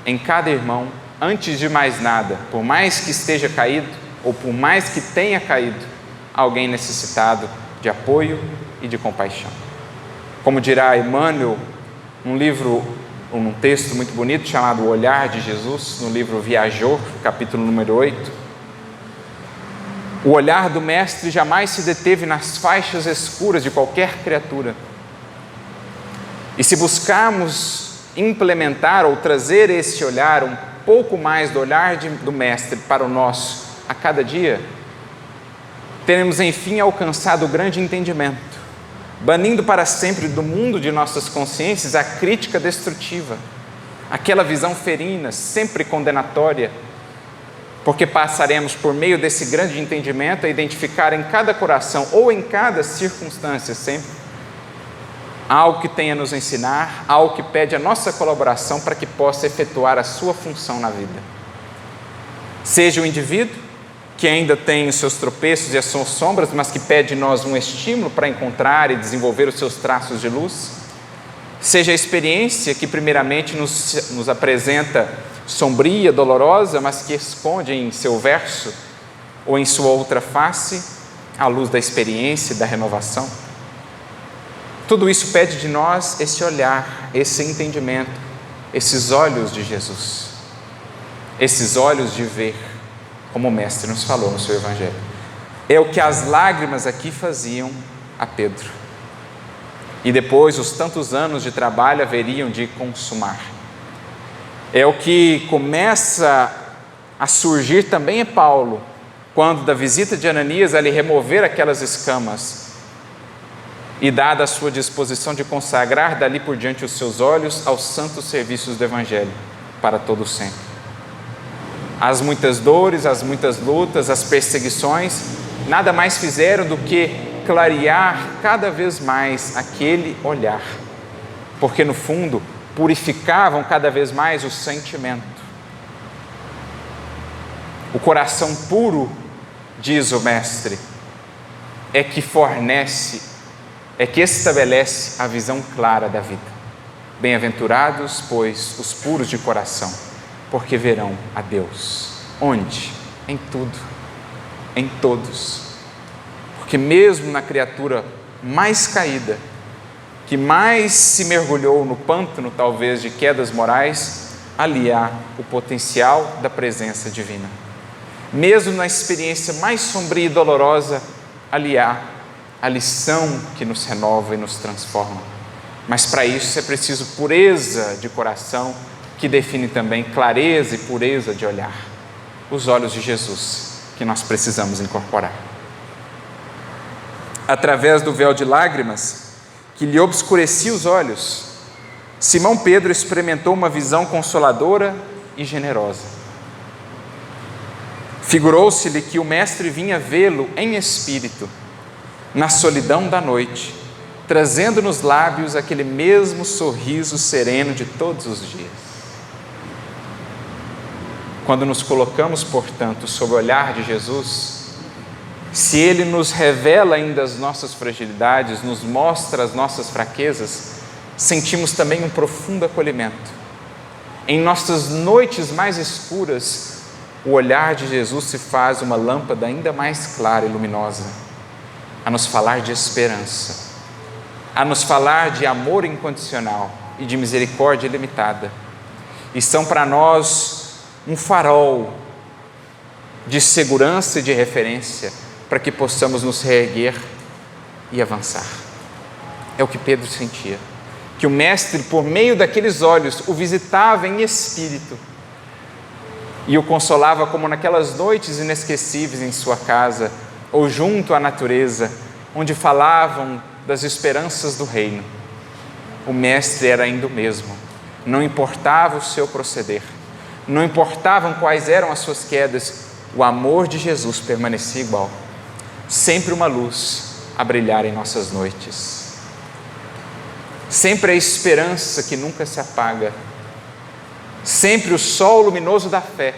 em cada irmão, antes de mais nada, por mais que esteja caído ou por mais que tenha caído, alguém necessitado de apoio e de compaixão. Como dirá Emmanuel, num texto muito bonito chamado O Olhar de Jesus, no livro Viajor, capítulo número 8, o olhar do Mestre jamais se deteve nas faixas escuras de qualquer criatura. E se buscarmos implementar ou trazer esse olhar, um pouco mais do olhar do Mestre para o nosso a cada dia, teremos enfim alcançado o grande entendimento, banindo para sempre do mundo de nossas consciências a crítica destrutiva, aquela visão ferina, sempre condenatória, porque passaremos por meio desse grande entendimento a identificar em cada coração ou em cada circunstância sempre algo que tenha a nos ensinar, algo que pede a nossa colaboração para que possa efetuar a sua função na vida. Seja o indivíduo que ainda tem os seus tropeços e as suas sombras, mas que pede de nós um estímulo para encontrar e desenvolver os seus traços de luz, seja a experiência que primeiramente nos apresenta sombria, dolorosa, mas que esconde em seu verso ou em sua outra face a luz da experiência e da renovação. Tudo isso pede de nós esse olhar, esse entendimento, esses olhos de Jesus, esses olhos de ver, como o Mestre nos falou no seu Evangelho. É o que as lágrimas aqui faziam a Pedro. E depois os tantos anos de trabalho haveriam de consumar. É o que começa a surgir também em Paulo, quando da visita de Ananias a lhe remover aquelas escamas e dada a sua disposição de consagrar dali por diante os seus olhos aos santos serviços do Evangelho para todo sempre. As muitas dores, as muitas lutas, as perseguições, nada mais fizeram do que clarear cada vez mais aquele olhar, porque no fundo purificavam cada vez mais o sentimento. O coração puro, diz o Mestre, é que fornece, é que estabelece a visão clara da vida. Bem-aventurados, pois, os puros de coração, porque verão a Deus. Onde? Em tudo. em todos. Porque mesmo na criatura mais caída, que mais se mergulhou no pântano, talvez, de quedas morais, ali há o potencial da presença divina. Mesmo na experiência mais sombria e dolorosa, ali há a lição que nos renova e nos transforma. Mas para isso é preciso pureza de coração, que define também clareza e pureza de olhar. Os olhos de Jesus, que nós precisamos incorporar. Através do véu de lágrimas que lhe obscurecia os olhos, Simão Pedro experimentou uma visão consoladora e generosa. Figurou-se-lhe que o Mestre vinha vê-lo em espírito, na solidão da noite, trazendo nos lábios aquele mesmo sorriso sereno de todos os dias. Quando nos colocamos, portanto, sob o olhar de Jesus, se Ele nos revela ainda as nossas fragilidades, nos mostra as nossas fraquezas, sentimos também um profundo acolhimento. Em nossas noites mais escuras, o olhar de Jesus se faz uma lâmpada ainda mais clara e luminosa, a nos falar de esperança, a nos falar de amor incondicional e de misericórdia ilimitada. E são para nós um farol de segurança e de referência para que possamos nos reerguer e avançar. É o que Pedro sentia, que o Mestre, por meio daqueles olhos, o visitava em espírito e o consolava como naquelas noites inesquecíveis em sua casa ou junto à natureza, onde falavam das esperanças do reino. O Mestre era ainda o mesmo, não importava o seu proceder, não importavam quais eram as suas quedas, o amor de Jesus permanecia igual, sempre uma luz a brilhar em nossas noites, sempre a esperança que nunca se apaga, sempre o sol luminoso da fé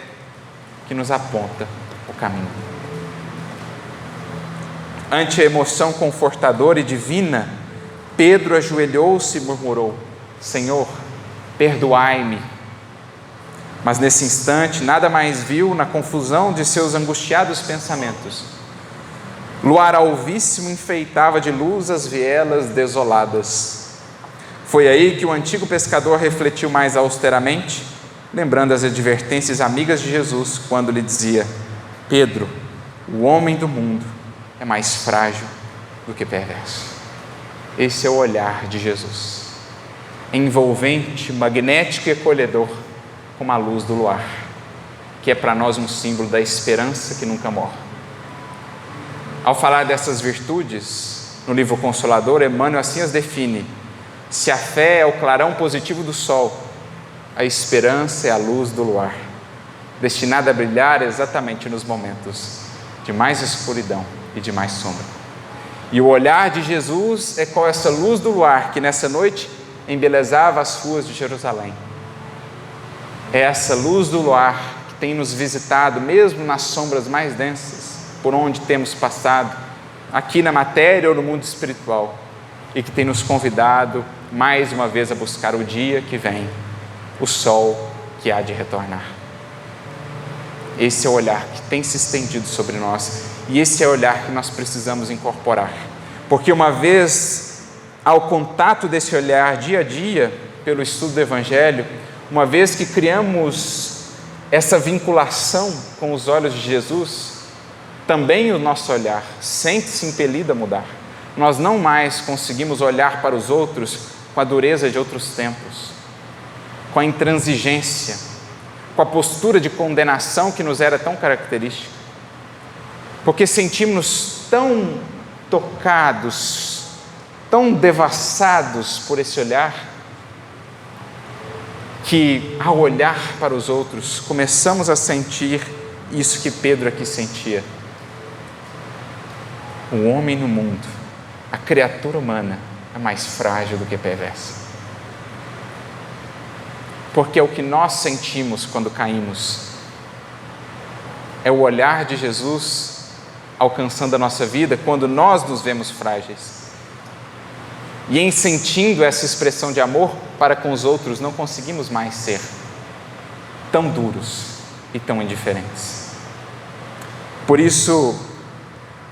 que nos aponta o caminho. Ante a emoção confortadora e divina, Pedro ajoelhou-se e murmurou: Senhor, perdoai-me. Mas nesse instante nada mais viu na confusão de seus angustiados pensamentos. Luar alvíssimo enfeitava de luz as vielas desoladas. Foi aí que o antigo pescador refletiu mais austeramente, lembrando as advertências amigas de Jesus, quando lhe dizia: Pedro, o homem do mundo é mais frágil do que perverso. Esse é o olhar de Jesus, envolvente, magnético e acolhedor, como a luz do luar, que é para nós um símbolo da esperança que nunca morre. Ao falar dessas virtudes, no livro Consolador, Emmanuel assim as define: se a fé é o clarão positivo do sol, a esperança é a luz do luar, destinada a brilhar exatamente nos momentos de mais escuridão e de mais sombra. E o olhar de Jesus é qual essa luz do luar que nessa noite embelezava as ruas de Jerusalém. É essa luz do luar que tem nos visitado, mesmo nas sombras mais densas, por onde temos passado, aqui na matéria ou no mundo espiritual, e que tem nos convidado mais uma vez a buscar o dia que vem, o sol que há de retornar. Esse é o olhar que tem se estendido sobre nós, e esse é o olhar que nós precisamos incorporar, porque uma vez ao contato desse olhar dia a dia, pelo estudo do Evangelho, uma vez que criamos essa vinculação com os olhos de Jesus, também o nosso olhar sente-se impelido a mudar. Nós não mais conseguimos olhar para os outros com a dureza de outros tempos, com a intransigência, com a postura de condenação que nos era tão característica, porque sentimos-nos tão tocados, tão devassados por esse olhar, que ao olhar para os outros começamos a sentir isso que Pedro aqui sentia: o homem no mundo, a criatura humana é mais frágil do que perversa. Porque é o que nós sentimos quando caímos, é o olhar de Jesus alcançando a nossa vida quando nós nos vemos frágeis. E em sentindo essa expressão de amor para com os outros, não conseguimos mais ser tão duros e tão indiferentes. Por isso,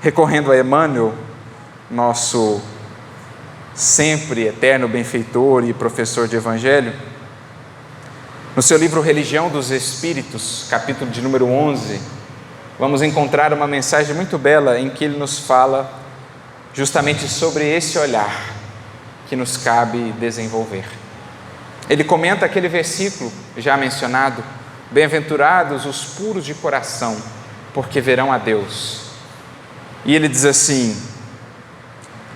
recorrendo a Emmanuel, nosso sempre eterno benfeitor e professor de Evangelho, no seu livro Religião dos Espíritos, capítulo de número 11, vamos encontrar uma mensagem muito bela em que ele nos fala justamente sobre esse olhar que nos cabe desenvolver. Ele comenta aquele versículo já mencionado: bem-aventurados os puros de coração, porque verão a Deus. E ele diz assim: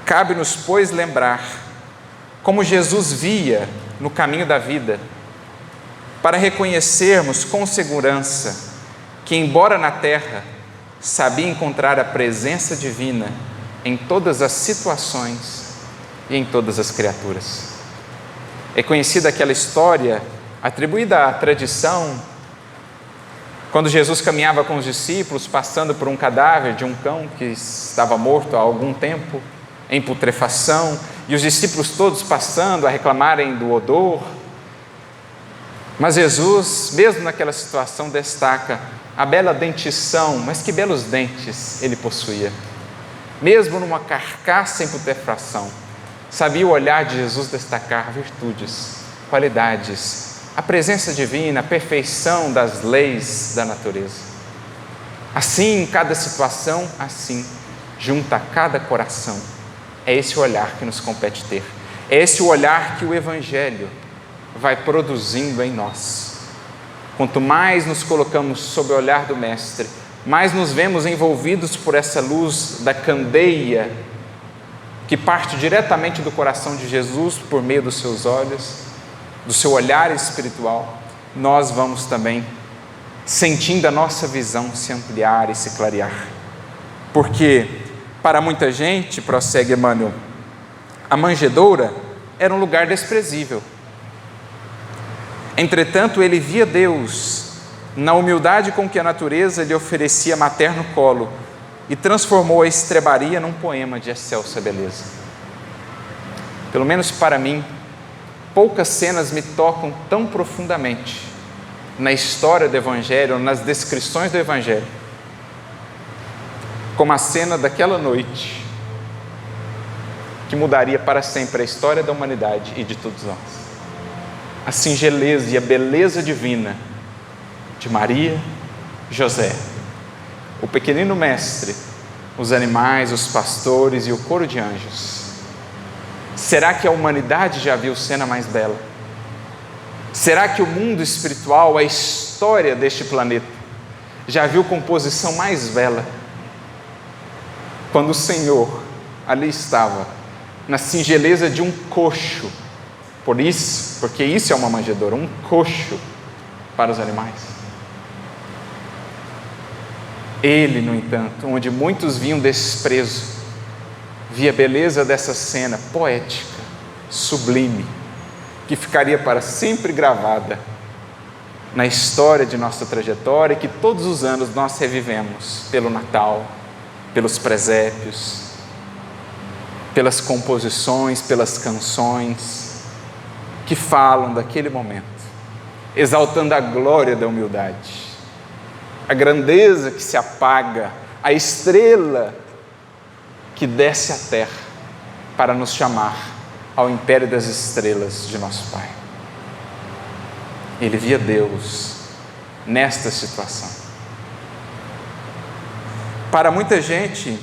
cabe-nos, pois, lembrar como Jesus via no caminho da vida, para reconhecermos com segurança que, embora na terra, sabia encontrar a presença divina em todas as situações e em todas as criaturas. É conhecida aquela história atribuída à tradição, quando Jesus caminhava com os discípulos, passando por um cadáver de um cão que estava morto há algum tempo, em putrefação, e os discípulos todos passando a reclamarem do odor. Mas Jesus, mesmo naquela situação, destaca a bela dentição, mas que belos dentes ele possuía. Mesmo numa carcaça em putrefação, sabia o olhar de Jesus destacar virtudes, qualidades, a presença divina, a perfeição das leis da natureza. Assim, em cada situação, assim, junto a cada coração, é esse o olhar que nos compete ter. É esse o olhar que o Evangelho vai produzindo em nós. Quanto mais nos colocamos sob o olhar do Mestre, mais nos vemos envolvidos por essa luz da candeia que parte diretamente do coração de Jesus por meio dos seus olhos, do seu olhar espiritual. Nós vamos também sentindo a nossa visão se ampliar e se clarear. Porque para muita gente, prossegue Emmanuel, a manjedoura era um lugar desprezível. Entretanto, ele via Deus na humildade com que a natureza lhe oferecia materno colo e transformou a estrebaria num poema de excelsa beleza. Pelo menos para mim, poucas cenas me tocam tão profundamente na história do Evangelho, nas descrições do Evangelho, como a cena daquela noite que mudaria para sempre a história da humanidade e de todos nós. A singeleza e a beleza divina de Maria, José, o pequenino mestre, os animais, os pastores e o coro de anjos. Será que a humanidade já viu cena mais bela? Será que o mundo espiritual, a história deste planeta, já viu composição mais bela? Quando o Senhor ali estava, na singeleza de um coxo, porque isso é uma manjedoura, um coxo para os animais. Ele, no entanto, onde muitos viam desprezo, via a beleza dessa cena poética, sublime, que ficaria para sempre gravada na história de nossa trajetória e que todos os anos nós revivemos pelo Natal, pelos presépios, pelas composições, pelas canções que falam daquele momento, exaltando a glória da humildade, a grandeza que se apaga, a estrela que desce à terra para nos chamar ao império das estrelas de nosso Pai. Ele via Deus nesta situação. Para muita gente,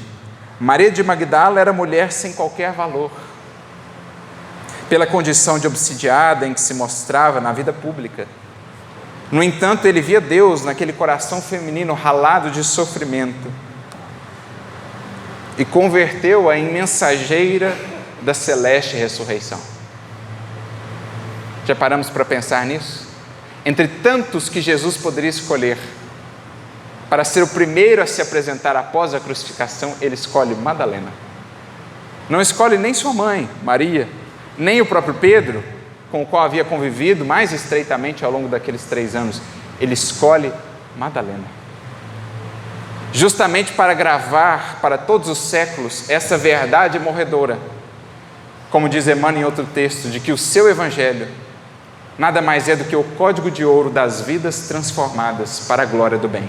Maria de Magdala era mulher sem qualquer valor, pela condição de obsidiada em que se mostrava na vida pública. No entanto, ele via Deus naquele coração feminino ralado de sofrimento e converteu-a em mensageira da celeste ressurreição. Já paramos para pensar nisso? Entre tantos que Jesus poderia escolher para ser o primeiro a se apresentar após a crucificação, ele escolhe Madalena. Não escolhe nem sua mãe, Maria, nem o próprio Pedro, com o qual havia convivido mais estreitamente ao longo daqueles 3 anos. Ele escolhe Madalena, justamente para gravar para todos os séculos essa verdade morredora, como diz Emmanuel em outro texto, de que o seu Evangelho nada mais é do que o código de ouro das vidas transformadas para a glória do bem.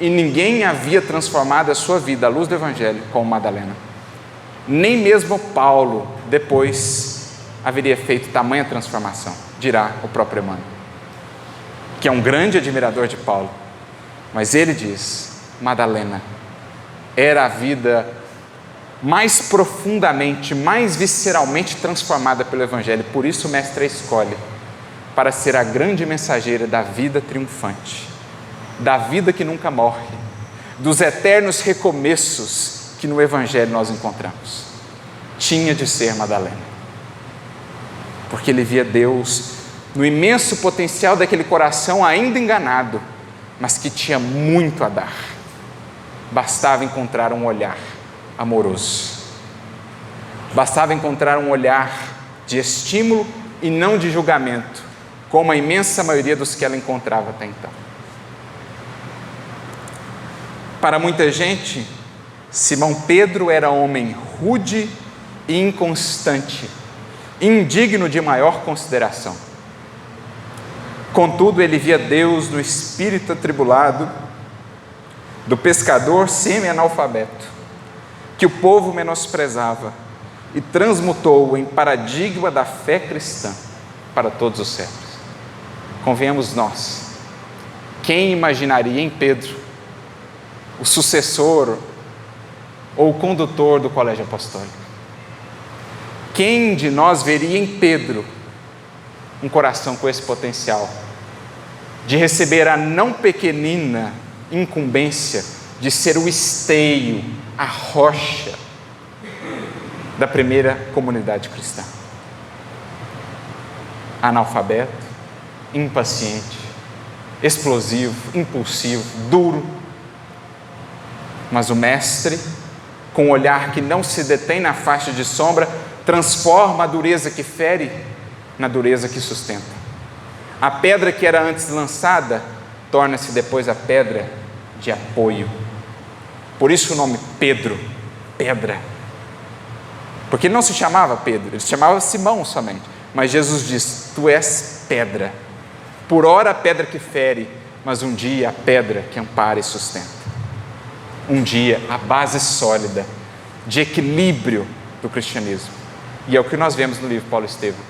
e ninguém havia transformado a sua vida à luz do Evangelho como Madalena. Nem mesmo Paulo, depois, haveria feito tamanha transformação, dirá o próprio Emmanuel, que é um grande admirador de Paulo. Mas ele diz: Madalena era a vida mais profundamente, mais visceralmente transformada pelo Evangelho. Por isso o Mestre a escolhe para ser a grande mensageira da vida triunfante, da vida que nunca morre, dos eternos recomeços que no Evangelho nós encontramos. Tinha de ser Madalena, porque ele via Deus no imenso potencial daquele coração ainda enganado, mas que tinha muito a dar. Bastava encontrar um olhar amoroso, bastava encontrar um olhar de estímulo e não de julgamento, como a imensa maioria dos que ela encontrava até então. Para muita gente, Simão Pedro era homem rude e inconstante, indigno de maior consideração. Contudo, ele via Deus no espírito atribulado do pescador semi-analfabeto, que o povo menosprezava, e transmutou-o em paradigma da fé cristã para todos os séculos. Convenhamos nós, quem imaginaria em Pedro o sucessor ou o condutor do colégio apostólico? Quem de nós veria em Pedro um coração com esse potencial de receber a não pequenina incumbência de ser o esteio, a rocha da primeira comunidade cristã? Analfabeto, impaciente, explosivo, impulsivo, duro, mas o Mestre, com um olhar que não se detém na faixa de sombra, transforma a dureza que fere na dureza que sustenta. A pedra que era antes lançada torna-se depois a pedra de apoio. Por isso o nome Pedro, pedra. Porque ele não se chamava Pedro, ele se chamava Simão somente. Mas Jesus diz: tu és pedra. Por ora a pedra que fere, mas um dia a pedra que ampara e sustenta. Um dia a base sólida de equilíbrio do cristianismo. E é o que nós vemos no livro Paulo e Estevão.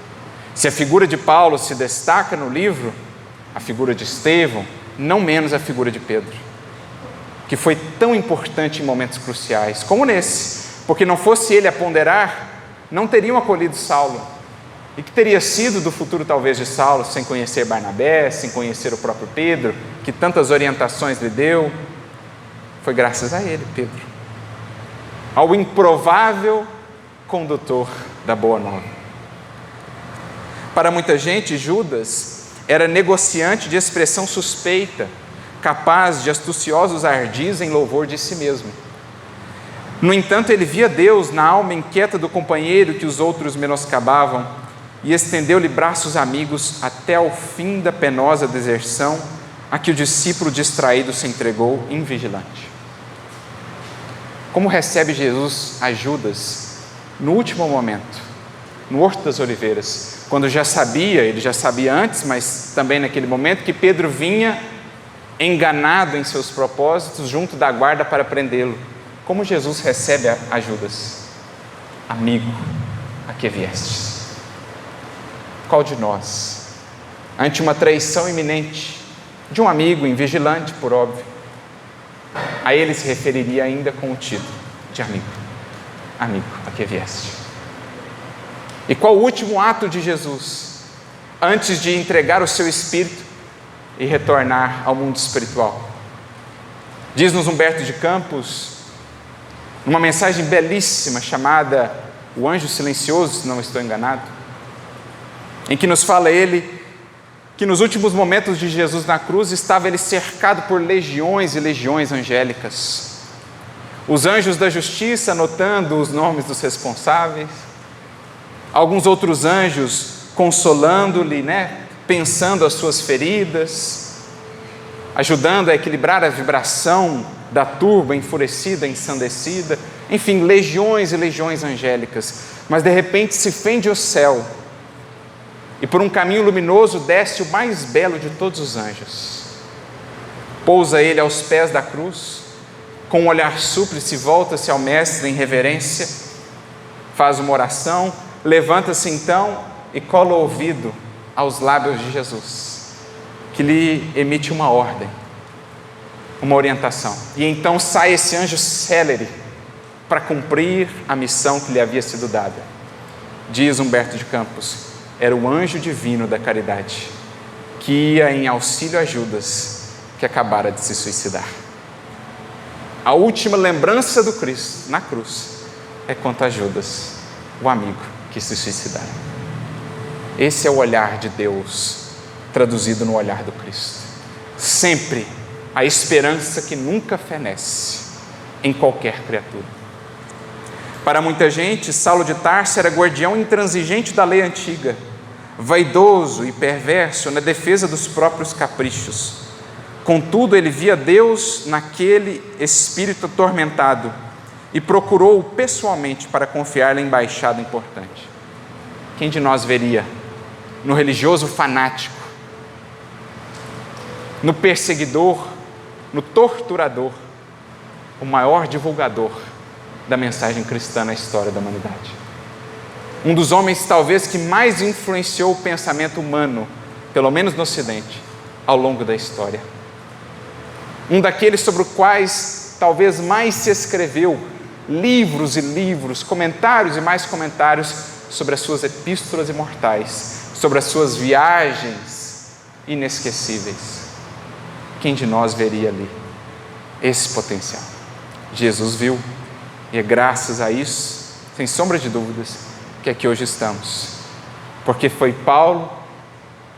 Se a figura de Paulo se destaca no livro, a figura de Estevão, não menos a figura de Pedro, que foi tão importante em momentos cruciais, como nesse, porque não fosse ele a ponderar, não teriam acolhido Saulo, e que teria sido do futuro talvez de Saulo, sem conhecer Barnabé, sem conhecer o próprio Pedro, que tantas orientações lhe deu. Foi graças a ele, Pedro, ao improvável condutor da Boa Nova. Para muita gente, Judas era negociante de expressão suspeita, capaz de astuciosos ardis em louvor de si mesmo. No entanto, ele via Deus na alma inquieta do companheiro que os outros menoscabavam e estendeu-lhe braços amigos até ao fim da penosa deserção a que o discípulo distraído se entregou invigilante. Como recebe Jesus a Judas no último momento, no Horto das Oliveiras, quando ele já sabia antes, mas também naquele momento, que Pedro vinha enganado em seus propósitos junto da guarda para prendê-lo. Como Jesus recebe a Judas? Amigo, a que viestes? Qual de nós, ante uma traição iminente de um amigo invigilante, por óbvio, a ele se referiria ainda com o título de amigo? Amigo, a que vieste? E qual o último ato de Jesus, antes de entregar o seu espírito e retornar ao mundo espiritual? Diz-nos Humberto de Campos, numa mensagem belíssima chamada O Anjo Silencioso, se não estou enganado, em que nos fala ele que nos últimos momentos de Jesus na cruz estava ele cercado por legiões e legiões angélicas. Os anjos da justiça anotando os nomes dos responsáveis, alguns outros anjos consolando-lhe, pensando as suas feridas, ajudando a equilibrar a vibração da turba enfurecida, ensandecida, enfim, legiões e legiões angélicas. Mas de repente se fende o céu e por um caminho luminoso desce o mais belo de todos os anjos, Pousa ele aos pés da cruz, com um olhar súplice, volta-se ao mestre em reverência, faz uma oração, levanta-se então e cola o ouvido aos lábios de Jesus, que lhe emite uma ordem, uma orientação. E então sai esse anjo célere para cumprir a missão que lhe havia sido dada. Diz Humberto de Campos, era o anjo divino da caridade, que ia em auxílio a Judas, que acabara de se suicidar. A última lembrança do Cristo na cruz é quanto a Judas, o amigo que se suicidara. Esse é o olhar de Deus traduzido no olhar do Cristo. Sempre a esperança que nunca fenece em qualquer criatura. Para muita gente, Saulo de Tarso era guardião intransigente da lei antiga, vaidoso e perverso na defesa dos próprios caprichos. Contudo, ele via Deus naquele espírito atormentado e procurou-o pessoalmente para confiar-lhe embaixada importante. Quem de nós veria no religioso fanático, no perseguidor, no torturador, o maior divulgador da mensagem cristã na história da humanidade? Um dos homens talvez que mais influenciou o pensamento humano, pelo menos no Ocidente, ao longo da história. Um daqueles sobre os quais talvez mais se escreveu livros e livros, comentários e mais comentários sobre as suas epístolas imortais, sobre as suas viagens inesquecíveis. Quem de nós veria ali esse potencial? Jesus viu, e é graças a isso, sem sombra de dúvidas, que aqui hoje estamos. Porque foi Paulo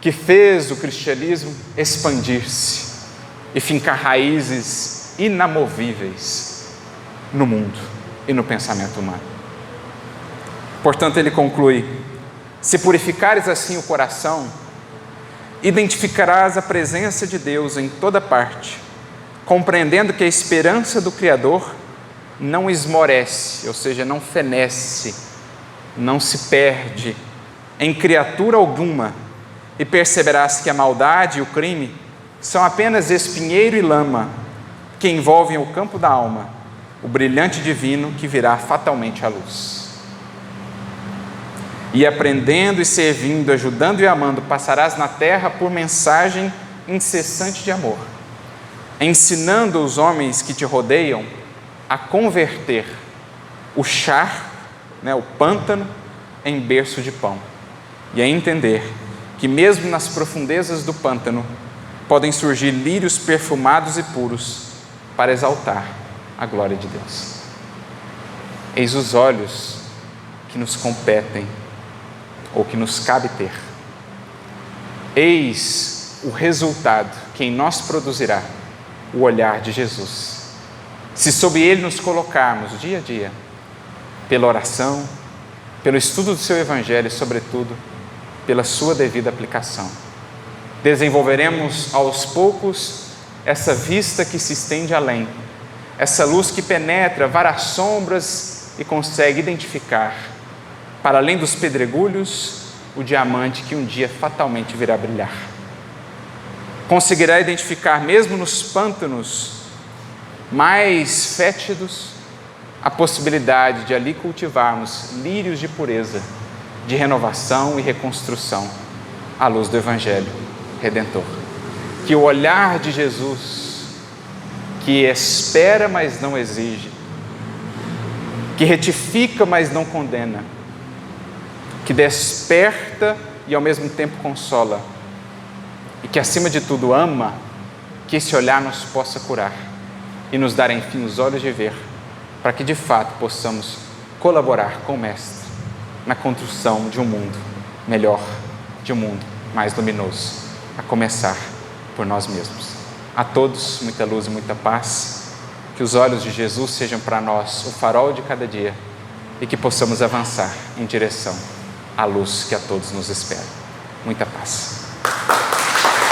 que fez o cristianismo expandir-se e fincar raízes inamovíveis no mundo e no pensamento humano. Portanto, ele conclui: se purificares assim o coração, identificarás a presença de Deus em toda parte, compreendendo que a esperança do Criador não esmorece, ou seja, não fenece, não se perde em criatura alguma, e perceberás que a maldade e o crime são apenas espinheiro e lama que envolvem o campo da alma, o brilhante divino que virá fatalmente à luz. E aprendendo e servindo, ajudando e amando, passarás na terra por mensagem incessante de amor, ensinando os homens que te rodeiam a converter o charco, o pântano, em berço de pão, e a entender que mesmo nas profundezas do pântano podem surgir lírios perfumados e puros para exaltar a glória de Deus. Eis os olhos que nos competem, ou que nos cabe ter. Eis o resultado que em nós produzirá o olhar de Jesus, se sob ele nos colocarmos dia a dia, pela oração, pelo estudo do seu Evangelho e, sobretudo, pela sua devida aplicação. Desenvolveremos aos poucos essa vista que se estende além, essa luz que penetra várias sombras e consegue identificar, para além dos pedregulhos, o diamante que um dia fatalmente virá brilhar. Conseguirá identificar, mesmo nos pântanos mais fétidos, a possibilidade de ali cultivarmos lírios de pureza, de renovação e reconstrução, à luz do Evangelho Redentor. Que o olhar de Jesus, que espera, mas não exige, que retifica, mas não condena, que desperta e ao mesmo tempo consola, e que acima de tudo ama, que esse olhar nos possa curar e nos dar enfim os olhos de ver, para que de fato possamos colaborar com o Mestre na construção de um mundo melhor, de um mundo mais luminoso, a começar por nós mesmos. A todos, muita luz e muita paz, que os olhos de Jesus sejam para nós o farol de cada dia e que possamos avançar em direção à luz que a todos nos espera. Muita paz.